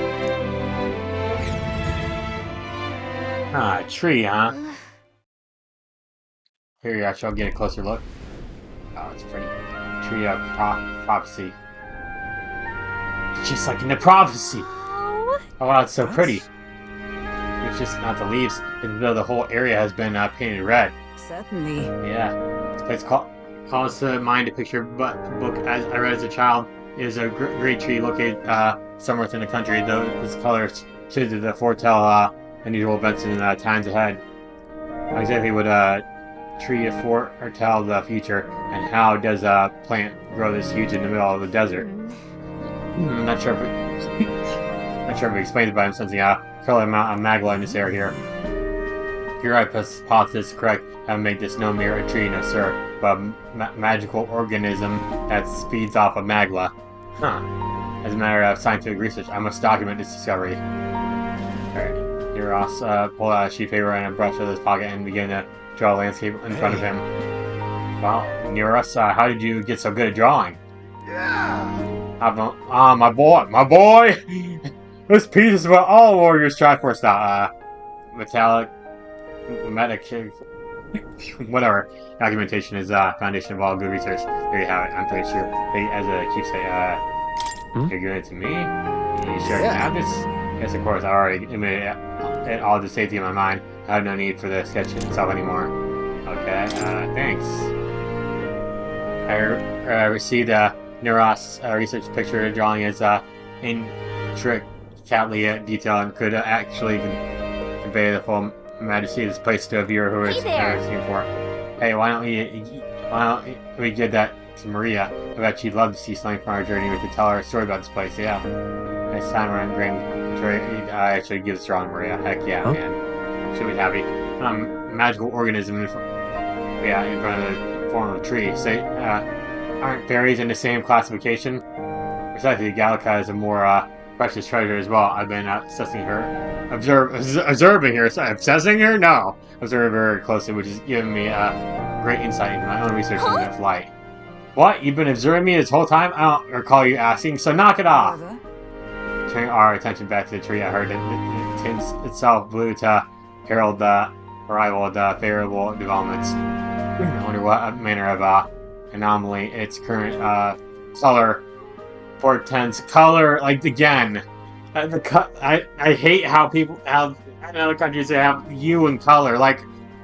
Ah, tree, huh? Here you actually, I'll get a closer look. Oh, it's pretty. Tree of prophecy. It's just like in the prophecy. Oh wow, it's so pretty. It's just not the leaves, even though the whole area has been painted red. Certainly. Yeah. This place calls to mind a picture book as I read as a child. It is a great tree located somewhere within the country. Though its colors should to foretell unusual events in times ahead. How exactly would a tree foretell the future, and how does a plant grow this huge in the middle of the desert? I'm not sure if it explains it, but I'm sensing a curling amount of magla in this area here. Your hypothesis is correct. I haven't made this no mere tree, no sir, but a magical organism that feeds off of magla. Huh. As a matter of scientific research, I must document this discovery. Alright. Neuras pulled out a sheet of paper and a brush out of his pocket and began to draw a landscape in front of him. Wow, Neuras, how did you get so good at drawing? My boy! This piece is what all warriors strive for. Metallic, whatever. Documentation is foundation of all good research. There you have it. I'm pretty sure. As a keepsake, you're giving it to me? You sure can have this? Yes, of course. I already admitted it all to safety in my mind. I have no need for the sketch itself anymore. Okay, thanks. I received Neuras research picture drawing is intricately detailed and could actually convey the full majesty of this place to a viewer who has never seen before. Hey, why don't we give that to Maria? I bet she'd love to see something from our journey. We could tell her a story about this place. Yeah. Next time we're in Grand I actually give this drawing Maria. Heck yeah, man. She'll be happy. Magical organism in front of the form of a tree. Say, aren't fairies in the same classification? Besides, the Gallica is a more precious treasure as well. I've been obsessing her. Observing her. Obsessing her? No. Observing her very closely, which has given me great insight into my own research into flight. What? You've been observing me this whole time? I don't recall you asking, so knock it off! Turning our attention back to the tree, I heard it tints itself blue to herald the arrival of the favorable developments. I wonder what manner of anomaly its current color portends. Color, like again, I hate how people have in other countries they have hue and color. Like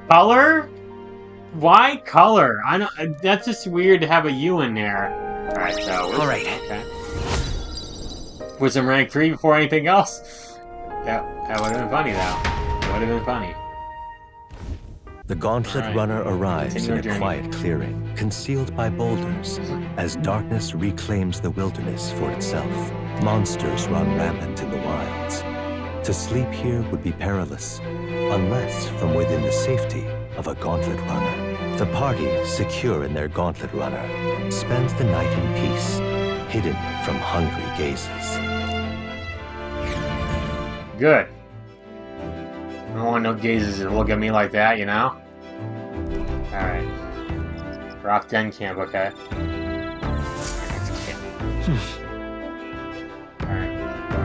color, why color? I don't. That's just weird to have a U in there. All right, so all right. Okay. Wisdom rank 3 before anything else. That would have been funny, though. That would have been funny. The Gauntlet Runner arrives in a quiet clearing, concealed by boulders, as darkness reclaims the wilderness for itself. Monsters run rampant in the wilds. To sleep here would be perilous, unless from within the safety of a Gauntlet Runner. The party, secure in their Gauntlet Runner, spends the night in peace, hidden from hungry gazes. Good. I don't want no gazes to look at me like that, you know? Alright. Rock Den Camp, okay. Alright.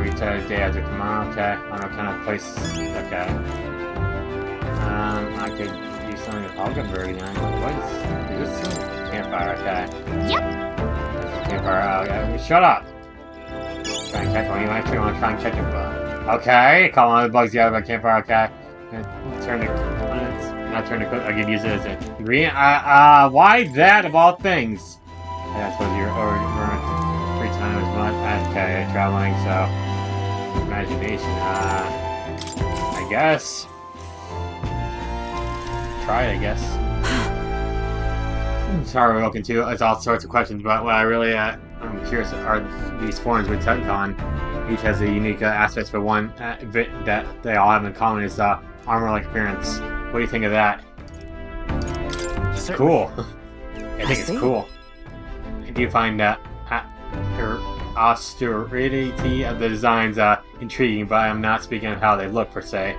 Reach day after tomorrow, okay. I don't know what kind of place. Okay. I could do something with Hulkenberg then. What is this? Campfire, okay. Yep. Campfire, okay. Shut up! Try and catch one. You actually want to try and catch a bug. Okay, call one of the bugs you have by campfire, okay. Turn to cook. I could use it as a ingredient. Why that of all things? I suppose you're over free time as much. Okay, traveling, so imagination. I guess. Try it, I guess. Sorry, we're looking to. It's all sorts of questions, but what I really I'm curious are these forms we touched on. Each has a unique aspects, but one bit that they all have in common is armor-like appearance. What do you think of that? Cool. I think it's cool. Do you find the austerity of the designs intriguing? But I'm not speaking of how they look per se.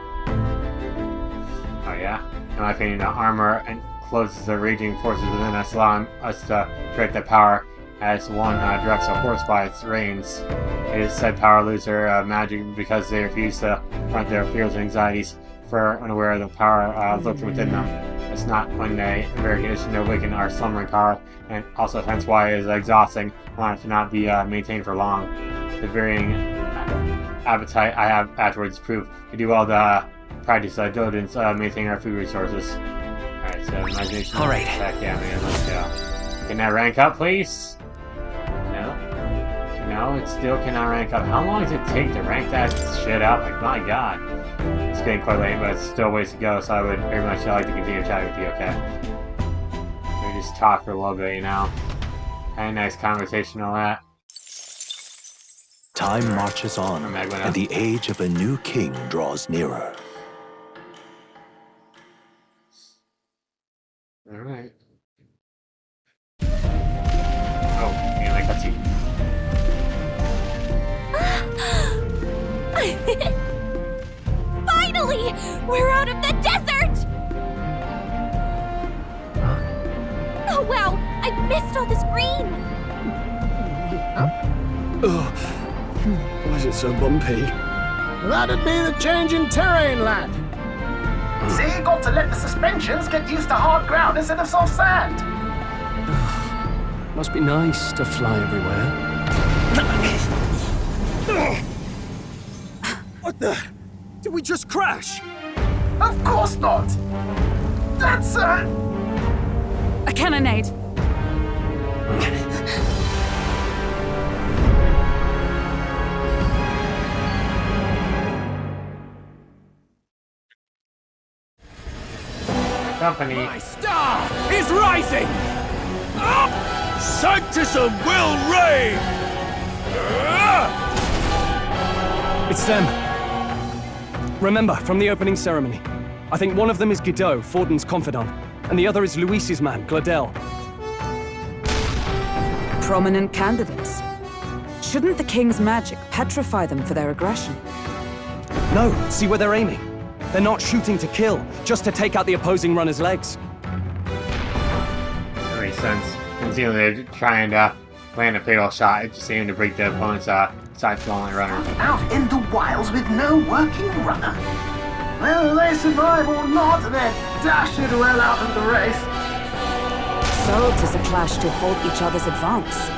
in my opinion, the armor and closes the raging forces within us, allowing us to direct the power as one directs a horse by its reins. It is said power lose their magic because they refuse to confront their fears and anxieties, for unaware of the power lurking within them. It's not when they very condition to awaken our slumbering power, and also hence why it is exhausting when it cannot be maintained for long. The varying appetite I have afterwards prove to do well to practice diligence maintaining our food resources. Alright, so imagination. Alright. Yeah, man, let's go. Can that rank up, please? No? No, it still cannot rank up. How long does it take to rank that shit up? Like, my god. It's getting quite late, but it's still ways to go, so I would very much like to continue chatting with you, okay? We just talk for a little bit, you know? Had a nice conversation and all that. Time marches on, and the age of a new king draws nearer. Alright. Oh, yeah, like cutscene. Finally! We're out of the desert! Oh wow! I missed all this green! Why is it so bumpy? That'd be the change in terrain, lad. See, you got to let the suspensions get used to hard ground instead of soft sand. Must be nice to fly everywhere. What the? Did we just crash? Of course not. That's a cannonade. Company. My star is rising! Up! Sanctism will reign! It's them. Remember, from the opening ceremony. I think one of them is Godot, Forden's confidant, and the other is Louis's man, Gladel. Prominent candidates. Shouldn't the king's magic petrify them for their aggression? No, see where they're aiming. They're not shooting to kill, just to take out the opposing runner's legs. That makes sense. And see, they're trying to land a fatal shot. It's just aiming to break the opponent's side Gauntlet Runner. Out in the wilds with no working runner. Whether they survive or not, they're dashed well out of the race. So 'tis a clash to halt each other's advance.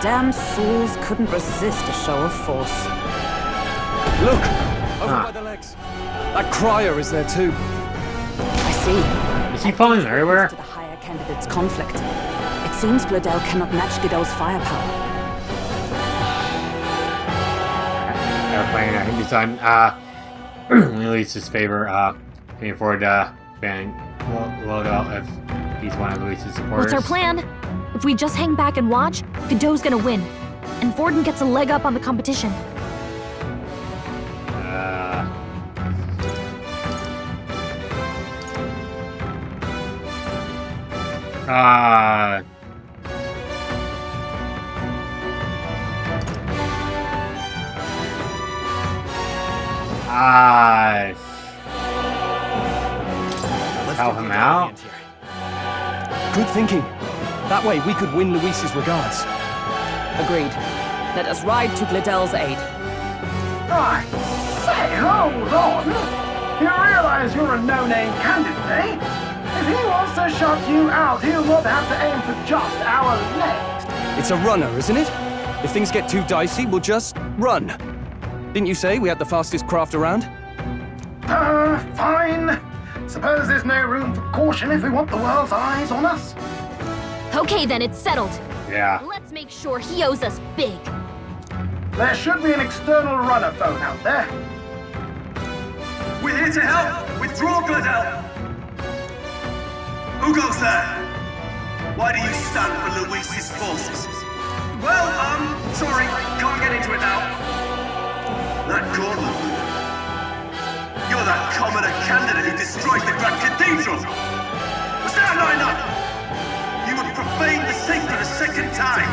Damned fools couldn't resist a show of force. Look! Over by the legs. That crier is there too. I see. Is he falling everywhere? To the higher candidate's conflict. It seems Gladel cannot match Godot's firepower. They're playing, I think he's on, Louis's favor, looking forward to banning Lodo if he's one of Louis's supporters. What's our plan? If we just hang back and watch, Godot's gonna win. And Forden gets a leg up on the competition. Help him out? Good thinking. That way we could win Louis's regards. Agreed. Let us ride to Gladel's aid. I say, hold on. You realize you're a no-name candidate, eh? If he wants to shut you out, he'll not have to aim for just our legs. It's a runner, isn't it? If things get too dicey, we'll just run. Didn't you say we had the fastest craft around? Fine. Suppose there's no room for caution if we want the world's eyes on us. Okay then, it's settled. Yeah. Let's make sure he owes us big. There should be an external runner phone out there. We're here to help! Withdraw, Gladel! Who goes there? Why do you stand for Louis's forces? Well, sorry, can't get into it now. That Gauntlet Runner. You're that commoner candidate who destroyed the Grand Cathedral! Was that not enough? You would profane the sacred a second time!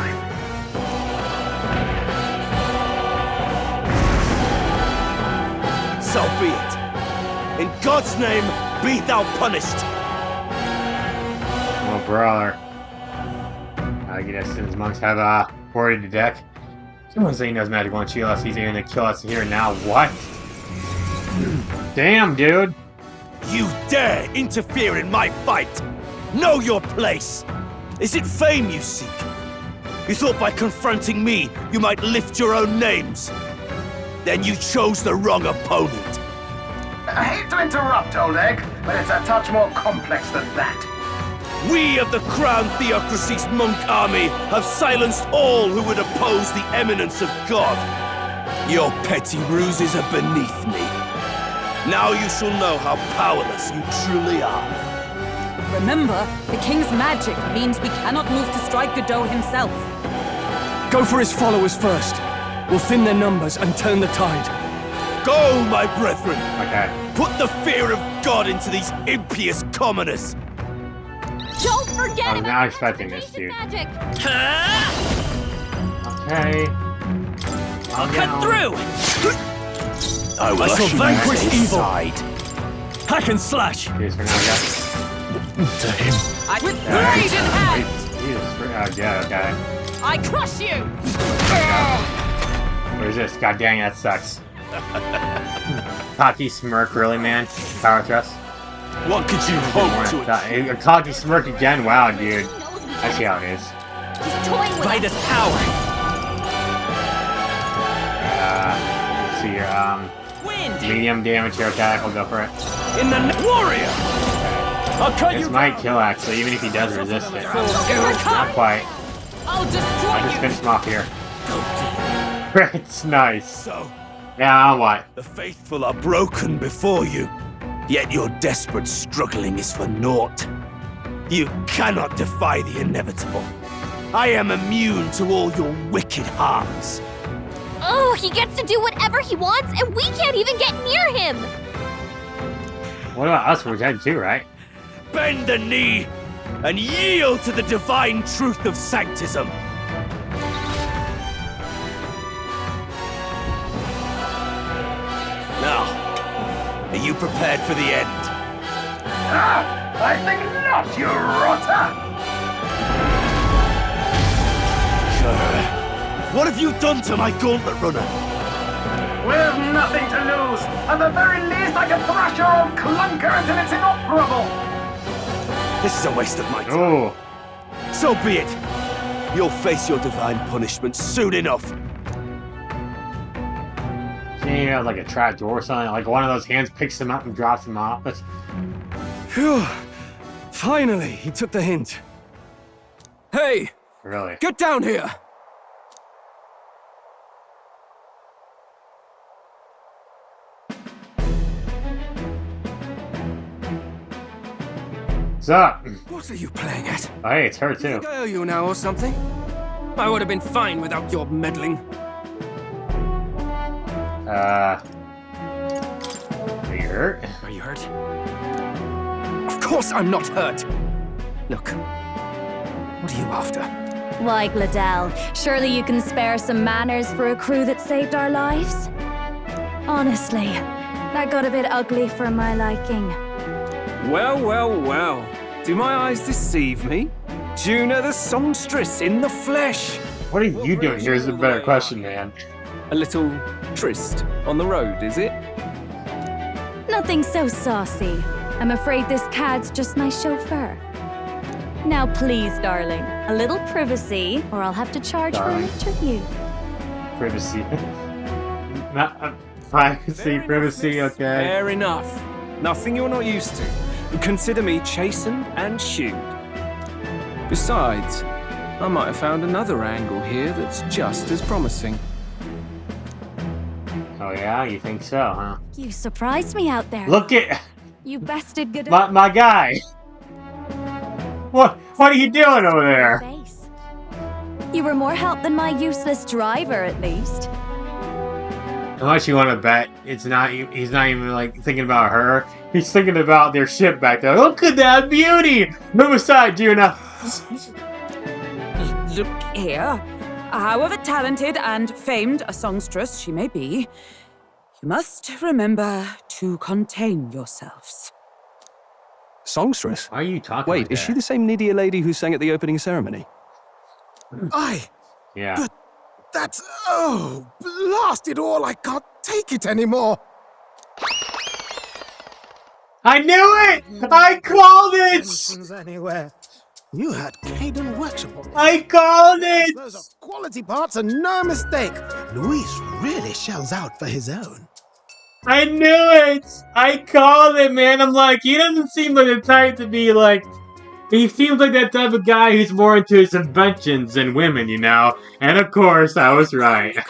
So be it. In God's name, be thou punished. Oh, brother. I guess since monks have boarded the deck. Someone saying knows magic won't shield us. He's going to kill us here now. What? Damn, dude. You dare interfere in my fight! Know your place! Is it fame you seek? You thought by confronting me, you might lift your own names. Then you chose the wrong opponent. I hate to interrupt, old egg, but it's a touch more complex than that. We of the Crown Theocracy's monk army have silenced all who would oppose the eminence of God. Your petty ruses are beneath me. Now you shall know how powerless you truly are. Remember, the king's magic means we cannot move to strike Godot himself. Go for his followers first. We'll thin their numbers and turn the tide. Go, my brethren! Okay. Put the fear of God into these impious commoners! Don't forget I was about not expecting this, dude. magic. Okay. I'll cut through! I shall vanquish evil. Hack and slash! Here's for now, guys. To him. With brazen hand, Jesus, yeah, okay. I crush you! Where's this? God dang, that sucks. Cocky smirk, really, man? Power thrust? What could you hope to A cocky smirk again? Wow, dude. I see how it is. He's toying with by us. this power? Let's see here, medium damage here, okay, I'll go for it. In the warrior! I'll cut This you might kill, actually, even if he does resist it. Go. Not quite. I'll destroy I just you! finished him off here. It's nice. So, Yeah, now what? the faithful are broken before you, yet your desperate struggling is for naught. You cannot defy the inevitable. I am immune to all your wicked harms. Oh, he gets to do whatever he wants, and we can't even get near him. What about us? We're dead too, right? Bend the knee and yield to the divine truth of sanctism. Now, are you prepared for the end? I think not, you rotter! What have you done to my Gauntlet Runner? We've nothing to lose. At the very least, I can thrash your old clunker until it's inoperable. This is a waste of my time. Oh, So be it. You'll face your divine punishment soon enough. he has like a trap door or something. Like one of those hands picks him up and drops him off. That's Phew. Finally, he took the hint. Hey, really. get down here! What's up? What are you playing at? Oh, hey, it's her You too. think I owe you now or something? I would have been fine without your meddling. Are you hurt? Are you hurt? Of course I'm not hurt! Look, what are you after? Why, Gladell, surely you can spare some manners for a crew that saved our lives? Honestly, that got a bit ugly for my liking. Well, well, well. Do my eyes deceive me? Junah the songstress in the flesh. What are you doing here is a better question, man. A little tryst on the road, is it? Nothing so saucy. I'm afraid this cad's just my chauffeur. Now please, darling, a little privacy, or I'll have to charge for an interview. Privacy. Not privacy, privacy, okay. Fair enough. Nothing you're not used to. Consider me chastened and shooed. Besides, I might have found another angle here that's just as promising. Oh yeah, you think so, huh? You surprised me out there. Look at You bested Godot. my guy. What are you doing over there? Face. You were more help than my useless driver, at least. Unless you want to bet, it's not. He's not even like thinking about her. He's thinking about their ship back there. Look at that beauty! Move aside, Junah. Look here. However talented and famed a songstress she may be, you must remember to contain yourselves. Songstress? Why are you talking Wait, like is that? she the same Nidia lady who sang at the opening ceremony? Aye, Yeah. but that's... Oh, blast it all, I can't take it anymore. I knew it! I called it! Anywhere. You had Caden Workshop on this. I called it! Those are quality parts and no mistake. Luis really shells out for his own. I knew it! I called it, man. I'm like, he doesn't seem like the type to be like... He seems like that type of guy who's more into his inventions than women, you know? And of course, I was right. Oh,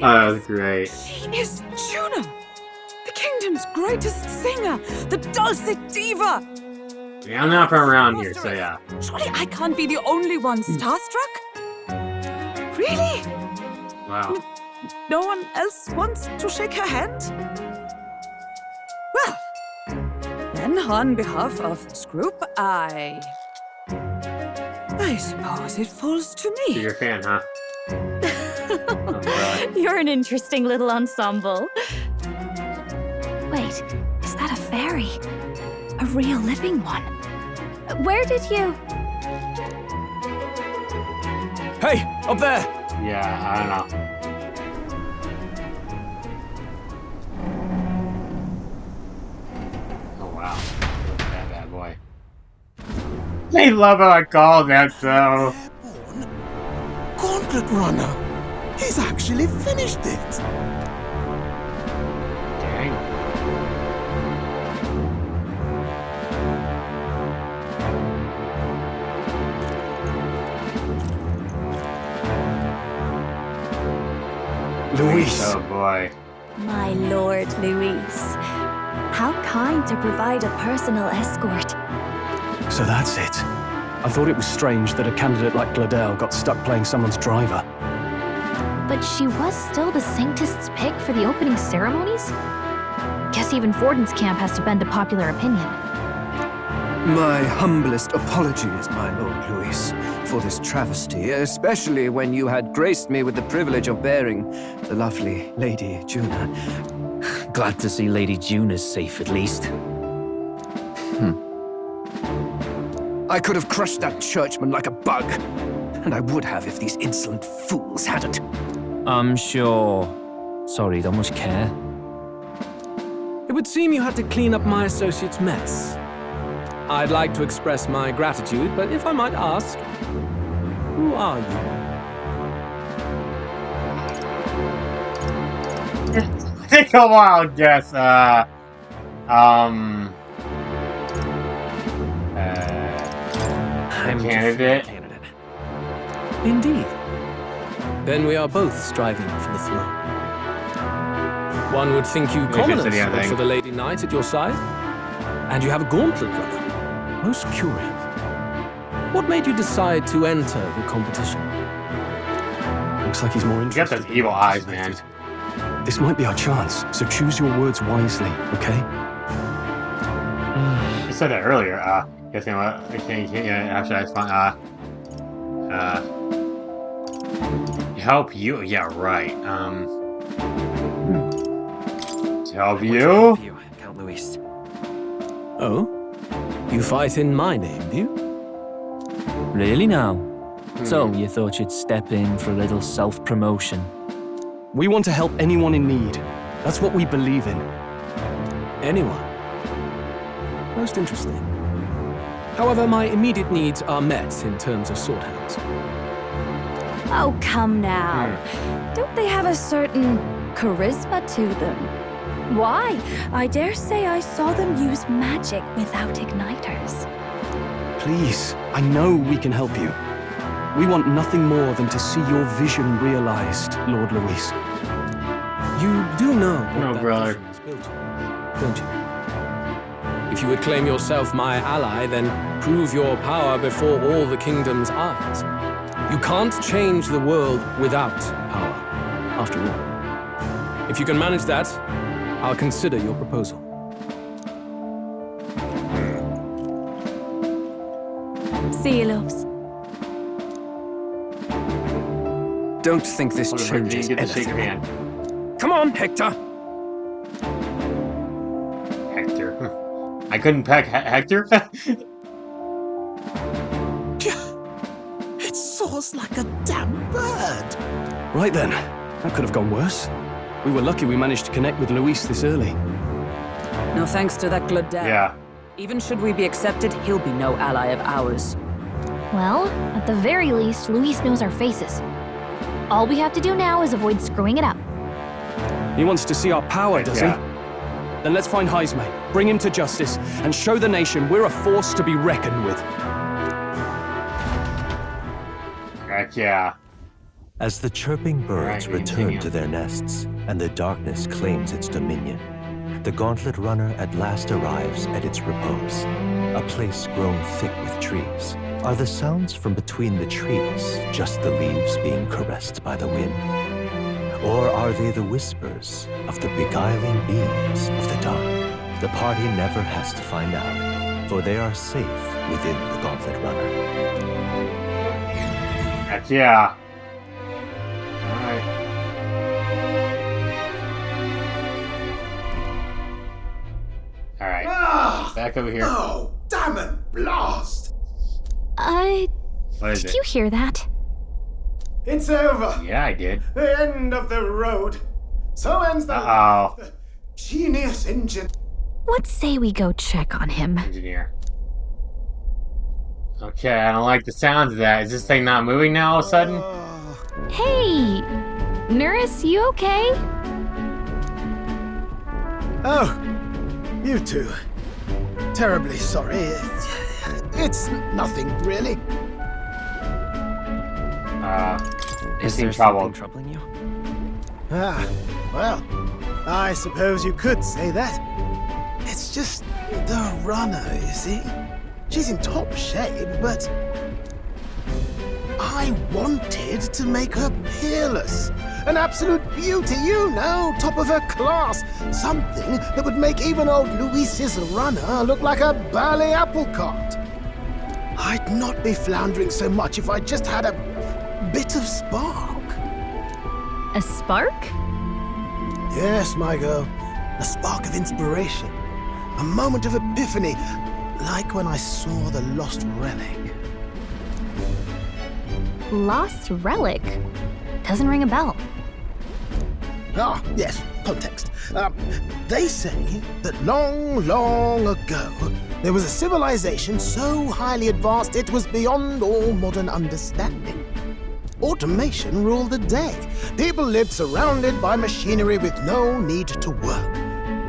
that was great. She is Junah, the kingdom's greatest singer, the dulcet diva. Yeah, I'm not from around here, so yeah. Surely I can't be the only one starstruck? Really? Wow. No one else wants to shake her hand? Well, then on behalf of this group, I suppose it falls to So me. you're a fan, huh? You're an interesting little ensemble. Wait, is that a fairy? A real living one? Where did you... Hey, up there! Yeah, I don't know. Oh, wow. That bad boy. They love how I called that, so... Gauntlet Runner. He's actually finished it. Dang. Luis. Oh, boy. My lord, Luis. How kind to provide a personal escort. So that's it. I thought it was strange that a candidate like Gladel got stuck playing someone's driver. But she was still the Sanctist's pick for the opening ceremonies? Guess even Forden's camp has to bend to popular opinion. My humblest apologies, my Lord Louis, for this travesty, especially when you had graced me with the privilege of bearing the lovely Lady Junah. Glad to see Lady Junah's safe, at least. I could have crushed that churchman like a bug, and I would have if these insolent fools hadn't. I'm sure. Sorry, don't much care. It would seem you had to clean up my associate's mess. I'd like to express my gratitude, but if I might ask, who are you? Take a wild guess. I'm candidate. just a candidate. Indeed. Then we are both striving for the throne. One would think you commoners look for the Lady Knight at your side, and you have a Gauntlet Runner. Most curious. What made you decide to enter the competition? Looks like he's more You got interested. those evil eyes, man. This might be our chance, so choose your words wisely, okay? You said that earlier. Guess you know what? I can't. Yeah, actually, that's fine. Help you? Yeah, right. To help you? Count Louis. Oh? You fight in my name, do you? Really now? So, you thought you'd step in for a little self-promotion? We want to help anyone in need. That's what we believe in. Anyone. Most interesting. However, my immediate needs are met in terms of sword hands. Oh, come now. Don't they have a certain charisma to them? Why? I dare say I saw them use magic without igniters. Please, I know we can help you. We want nothing more than to see your vision realized, Lord Louis. You do know what that vision is built on, don't you? If you would claim yourself my ally, then prove your power before all the kingdom's eyes. You can't change the world without power, after all. If you can manage that, I'll consider your proposal. See you, loves. Don't think this changes anything. Come on, Hector! Hector. I I couldn't peg Hector? It soars like a damn bird. Right then, that could have gone worse. We were lucky we managed to connect with Louis this early. No thanks to that Gladel. Yeah. Even should we be accepted, he'll be no ally of ours. Well, at the very least, Louis knows our faces. All we have to do now is avoid screwing it up. He wants to see our power, does he? Then let's find Heisme, bring him to justice, and show the nation we're a force to be reckoned with. Heck yeah. As the chirping birds return to their nests and the darkness claims its dominion, the Gauntlet Runner at last arrives at its repose, a place grown thick with trees. Are the sounds from between the trees just the leaves being caressed by the wind? Or are they the whispers of the beguiling beams of the dark? The party never has to find out, for they are safe within the Gauntlet Runner. Heck yeah. Alright. Alright. Back over here. Oh, damn it, blast! What is Did it? you hear that? It's over. Yeah, I did. The end of the road. So ends the Uh-oh. life of the genius engine. Let's say we go check on him. Engineer. Okay, I don't like the sounds of that. Is this thing not moving now all of a sudden? Hey! Neuras, you okay? Oh, you two. Terribly sorry. It's nothing, really. Is there trouble? troubling you? Ah, well, I suppose you could say that. It's just the runner, you see. She's in top shape, but I wanted to make her peerless. An absolute beauty, you know, top of her class. Something that would make even old Louis's runner look like a bally apple cart. I'd not be floundering so much if I just had a bit of spark. A spark? Yes, my girl. A spark of inspiration. A moment of epiphany, like when I saw the lost relic. Lost relic? Doesn't ring a bell. Ah, yes, context. They say that long, long ago, there was a civilization so highly advanced it was beyond all modern understanding. Automation ruled the day. People lived surrounded by machinery with no need to work.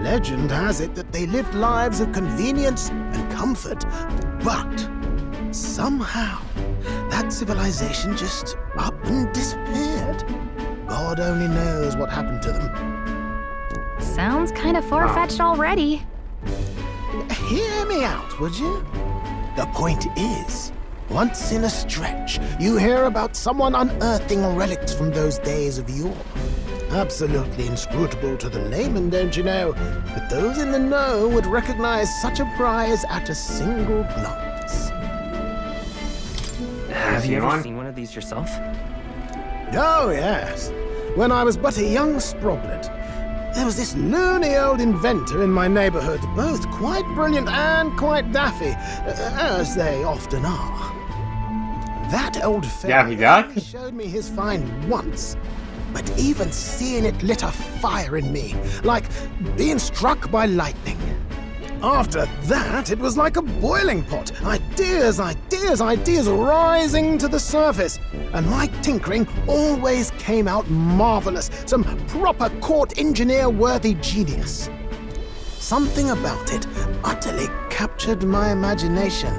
Legend has it that they lived lives of convenience and comfort, but somehow that civilization just up and disappeared. God only knows what happened to them. Sounds kind of far-fetched already. Hear me out, would you? The point is, once in a stretch, you hear about someone unearthing relics from those days of yore. Absolutely inscrutable to the layman, don't you know? But those in the know would recognize such a prize at a single glance. Have you ever seen one of these yourself? Oh, yes. When I was but a young sprogglet, there was this loony old inventor in my neighborhood, both quite brilliant and quite daffy, as they often are. That old Daffy Duck? only showed me his find once, but even seeing it lit a fire in me, like being struck by lightning. After that, it was like a boiling pot. Ideas rising to the surface. And my tinkering always came out marvelous. Some proper court engineer-worthy genius. Something about it utterly captured my imagination.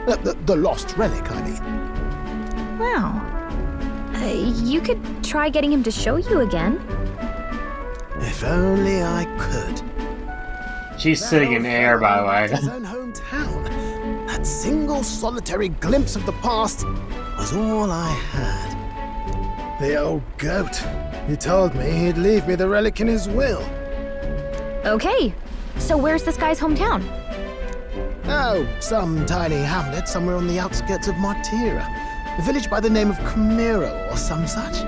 The lost relic, I mean. Wow. You could try getting him to show you again. If only I could. She's sitting in the air, by the way. His own hometown. That single solitary glimpse of the past was all I had. The old goat. He told me he'd leave me the relic in his will. Okay, so where's this guy's hometown? Oh, some tiny hamlet somewhere on the outskirts of Martira. A village by the name of Camiro or some such.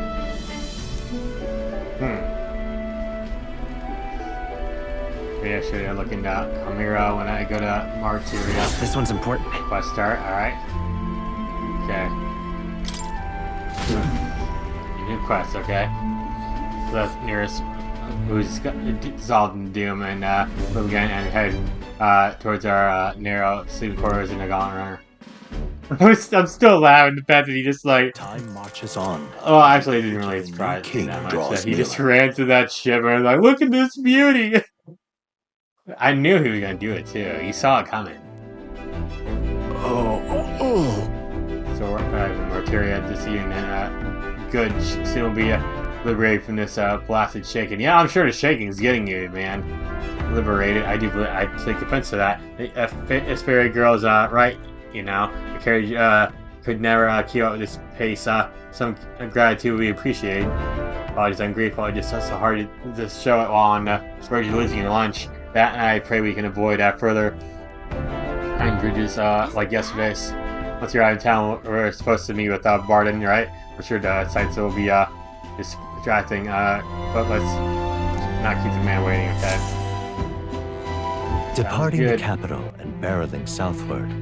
Yeah, sure. I'm looking at Chimera when I go to Martira. This one's important. Quest start. All right. Okay. New quest. Okay. So that's Neuras, who's dissolved in doom, and move again and head towards our narrow sleeping quarters in the Gauntlet Runner. I'm still laughing the fact that he just like time marches on. Oh, actually, it didn't really surprise me that much. That he just ran to that ship and was like, "Look at this beauty!" I knew he was gonna do it too. He saw it coming. So Martira this evening, good. Soon will be liberated from this blasted shaking. Yeah, I'm sure the shaking is getting you, man. Liberated. I do. I take offense to that. If fairy girl's right. You know, the carriage could never keep up with this pace. Some gratitude would be appreciated. Apologies, I'm grateful. I just so hard to show it while on Spurge losing your lunch. That, and I pray we can avoid further bridges like yesterday's. Once you're out of town, we're supposed to meet with Barden, right? For sure, the sights will be distracting. But let's not keep the man waiting. Okay. Departing the capital and barreling southward,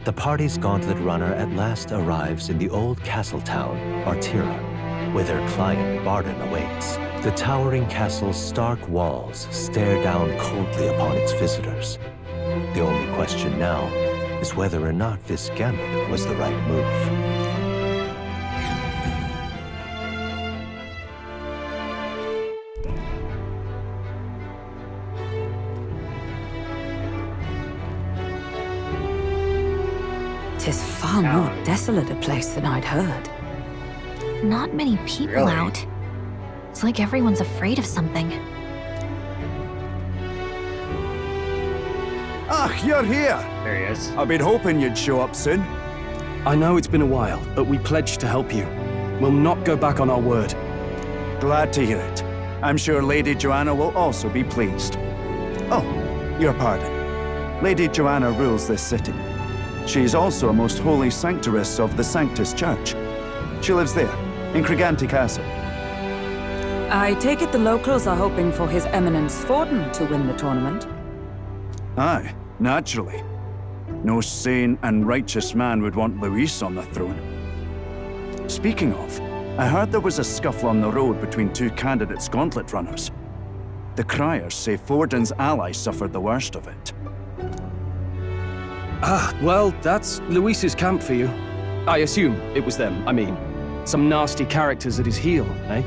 the party's Gauntlet Runner at last arrives in the old castle town, Martira, where their client, Barden, awaits. The towering castle's stark walls stare down coldly upon its visitors. The only question now is whether or not this gambit was the right move. 'Tis far more desolate a place than I'd heard. Not many people out. It's like everyone's afraid of something. Ah, you're here! There he is. I've been hoping you'd show up soon. I know it's been a while, but we pledged to help you. We'll not go back on our word. Glad to hear it. I'm sure Lady Joanna will also be pleased. Oh, your pardon. Lady Joanna rules this city. She is also a most holy sanctuaress of the Sanctus Church. She lives there, in Criganti Castle. I take it the locals are hoping for His Eminence Forden to win the tournament? Aye, naturally. No sane and righteous man would want Louis on the throne. Speaking of, I heard there was a scuffle on the road between two candidates Gauntlet Runners. The criers say Forden's allies suffered the worst of it. Ah, well, that's Luis's camp for you. I assume it was them, I mean. Some nasty characters at his heel, eh?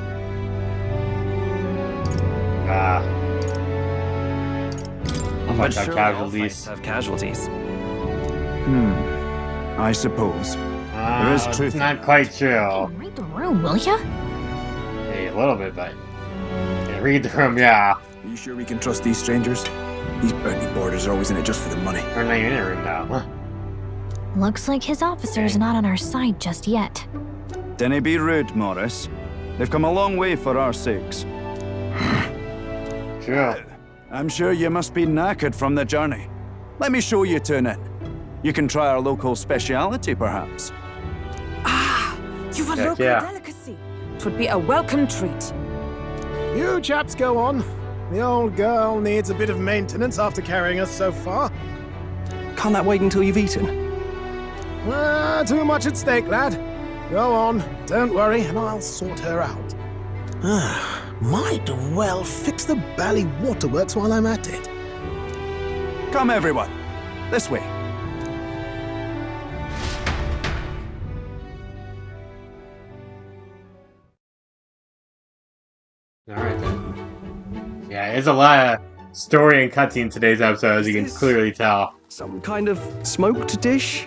But surely casualties. Have casualties. I suppose. There is truth. It's not quite true. Read the room, will ya? Hey, a little bit, but yeah, read the room, yeah. Are you sure we can trust these strangers? These bounty boarders are always in it just for the money. We're not even in a room now. Looks like his officer's not on our side just yet. Dinna be rude, Morris. They've come a long way for our sakes. Sure. I'm sure you must be knackered from the journey. Let me show you to an inn. You can try our local speciality, perhaps. You've a local delicacy. 'Twould be a welcome treat. You chaps go on. The old girl needs a bit of maintenance after carrying us so far. Can't that wait until you've eaten? Too much at stake, lad. Go on, don't worry, and I'll sort her out. Might well fix the bally waterworks while I'm at it. Come, everyone. This way. Alright then. Yeah, there's a lot of story and cutscene in today's episode, as you can clearly tell. Some kind of smoked dish?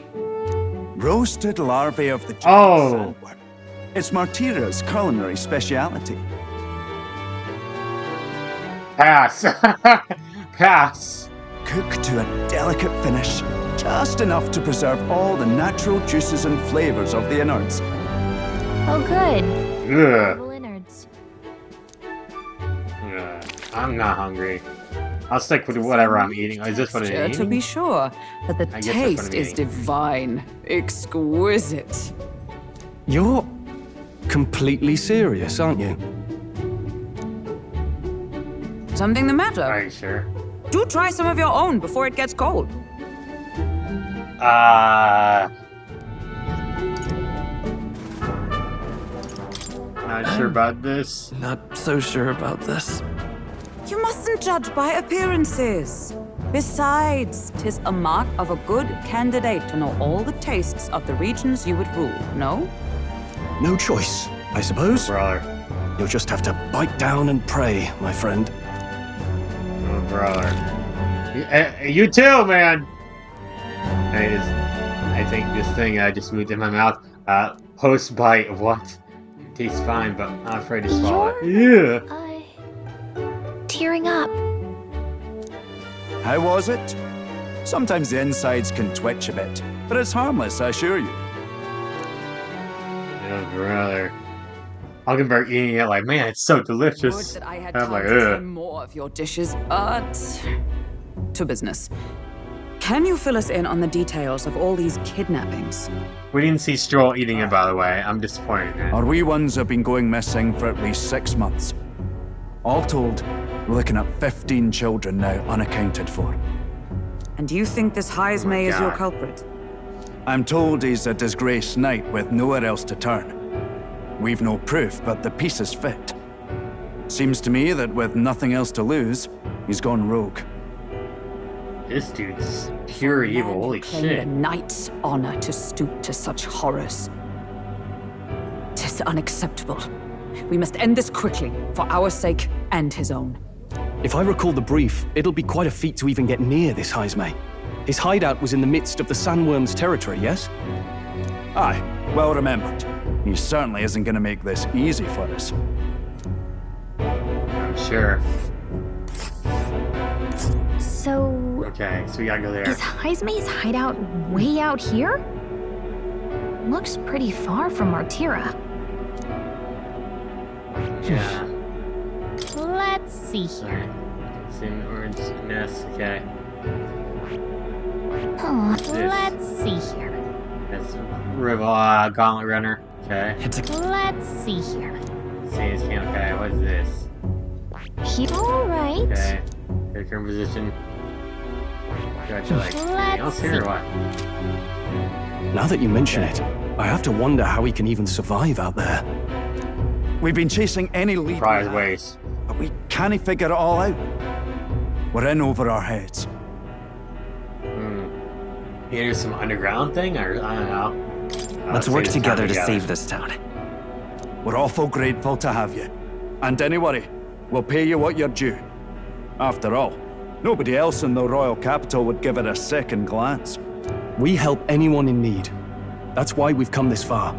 Roasted larvae of the Oh! sandworm. It's Martira's culinary speciality. Pass! Pass! Cooked to a delicate finish, just enough to preserve all the natural juices and flavors of the innards. Oh, good. Ugh. Little innards. I'm not hungry. I'll stick with whatever I'm eating. Is this what I'm eating? To be sure, but the I guess that's what taste I'm is eating. divine, exquisite. You're completely serious, aren't you? Something the matter? Are you sure? Do try some of your own before it gets cold. Not sure about this. Not so sure about this. You mustn't judge by appearances. Besides, 'tis a mark of a good candidate to know all the tastes of the regions you would rule, no? No choice, I suppose. Brother. You'll just have to bite down and pray, my friend. Oh, brother. You too, man! I think this thing I just moved in my mouth. Post-bite, what? Tastes fine, but I'm not afraid to swallow it. Yeah. Tearing up. How was it? Sometimes the insides can twitch a bit, but it's harmless, I assure you. Oh, brother. I'll convert eating it like, man, it's so delicious. Would that I had I'm time like, to try ugh. more of your dishes, but to business. Can you fill us in on the details of all these kidnappings? We didn't see Stroll eating it, by the way. I'm disappointed, man. Our wee ones have been going missing for at least 6 months. All told, we're looking at 15 children now unaccounted for. And you think this Heismay is your culprit? I'm told he's a disgraced knight with nowhere else to turn. We've no proof, but the pieces fit. Seems to me that with nothing else to lose, he's gone rogue. This dude's pure evil, holy Claimed shit. a knight's honor to stoop to such horrors. 'Tis unacceptable. We must end this quickly, for our sake and his own. If I recall the brief, it'll be quite a feat to even get near this Heismay. His hideout was in the midst of the Sandworm's territory, yes? Aye, well remembered. He certainly isn't going to make this easy for us. I'm sure. So... Okay, so we gotta go there. Is Heismay's hideout way out here? Looks pretty far from Martira. Yeah. Let's see here. Alright. It's in orange nest, okay. Oh, This. let's see here. That's Gauntlet Runner. Okay. Let's see here. See his camp. Okay, what is this? All right. Okay. Your current position. Do I have to like anything else here or what? Now that you mention it, I have to wonder how he can even survive out there. We've been chasing any lead, Prize ways. but we can't figure it all out. We're in over our heads. Maybe there's some underground thing, or I don't know. Let's work together to save this town. We're awful grateful to have you. And don't worry, we'll pay you what you're due. After all, nobody else in the royal capital would give it a second glance. We help anyone in need. That's why we've come this far.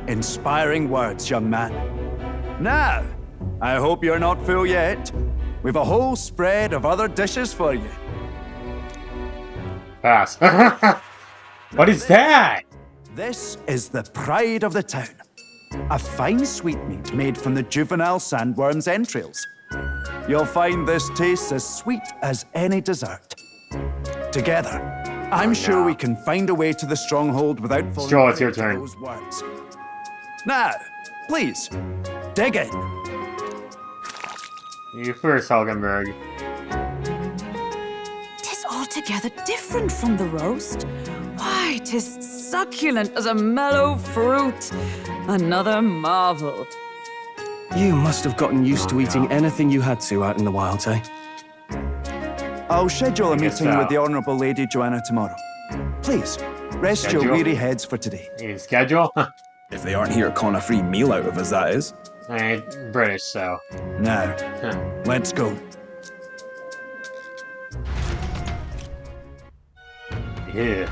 Inspiring words, young man. Now, I hope you're not full yet. We've a whole spread of other dishes for you. Pass. What is that? This is the pride of the town. A fine sweetmeat made from the juvenile sandworm's entrails. You'll find this tastes as sweet as any dessert. Together, I'm sure we can find a way to the stronghold without falling Stroll, it's your prey to turn. those words. Now, please, dig in. You first, Hulkenberg. Tis altogether different from the roast. Why, 'tis succulent as a mellow fruit. Another marvel. You must have gotten used to eating anything you had to out in the wilds, eh? I'll schedule a Guess meeting so. with the Honourable Lady Joanna tomorrow. Please, rest your Schedule? weary heads for today. You need a schedule? If they aren't here calling a free meal out of us, that is. I ain't British, so. Now, let's go. Yeah.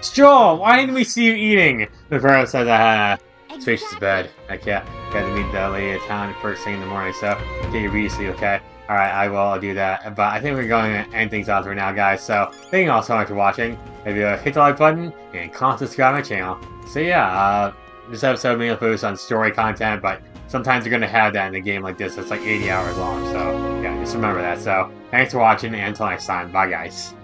Stroll, why didn't we see you eating? The pharaoh says I had a spacious bed. I got to meet the lady of town first thing in the morning, so get your sleep, okay? Alright, I will do that. But I think we're going to end things off for now, guys. So, thank you all so much for watching. If you hit the like button and comment, subscribe to my channel. So yeah, this episode mainly focused on story content, but sometimes you're going to have that in a game like this that's like 80 hours long. So, yeah, just remember that. So, thanks for watching, and until next time, bye guys.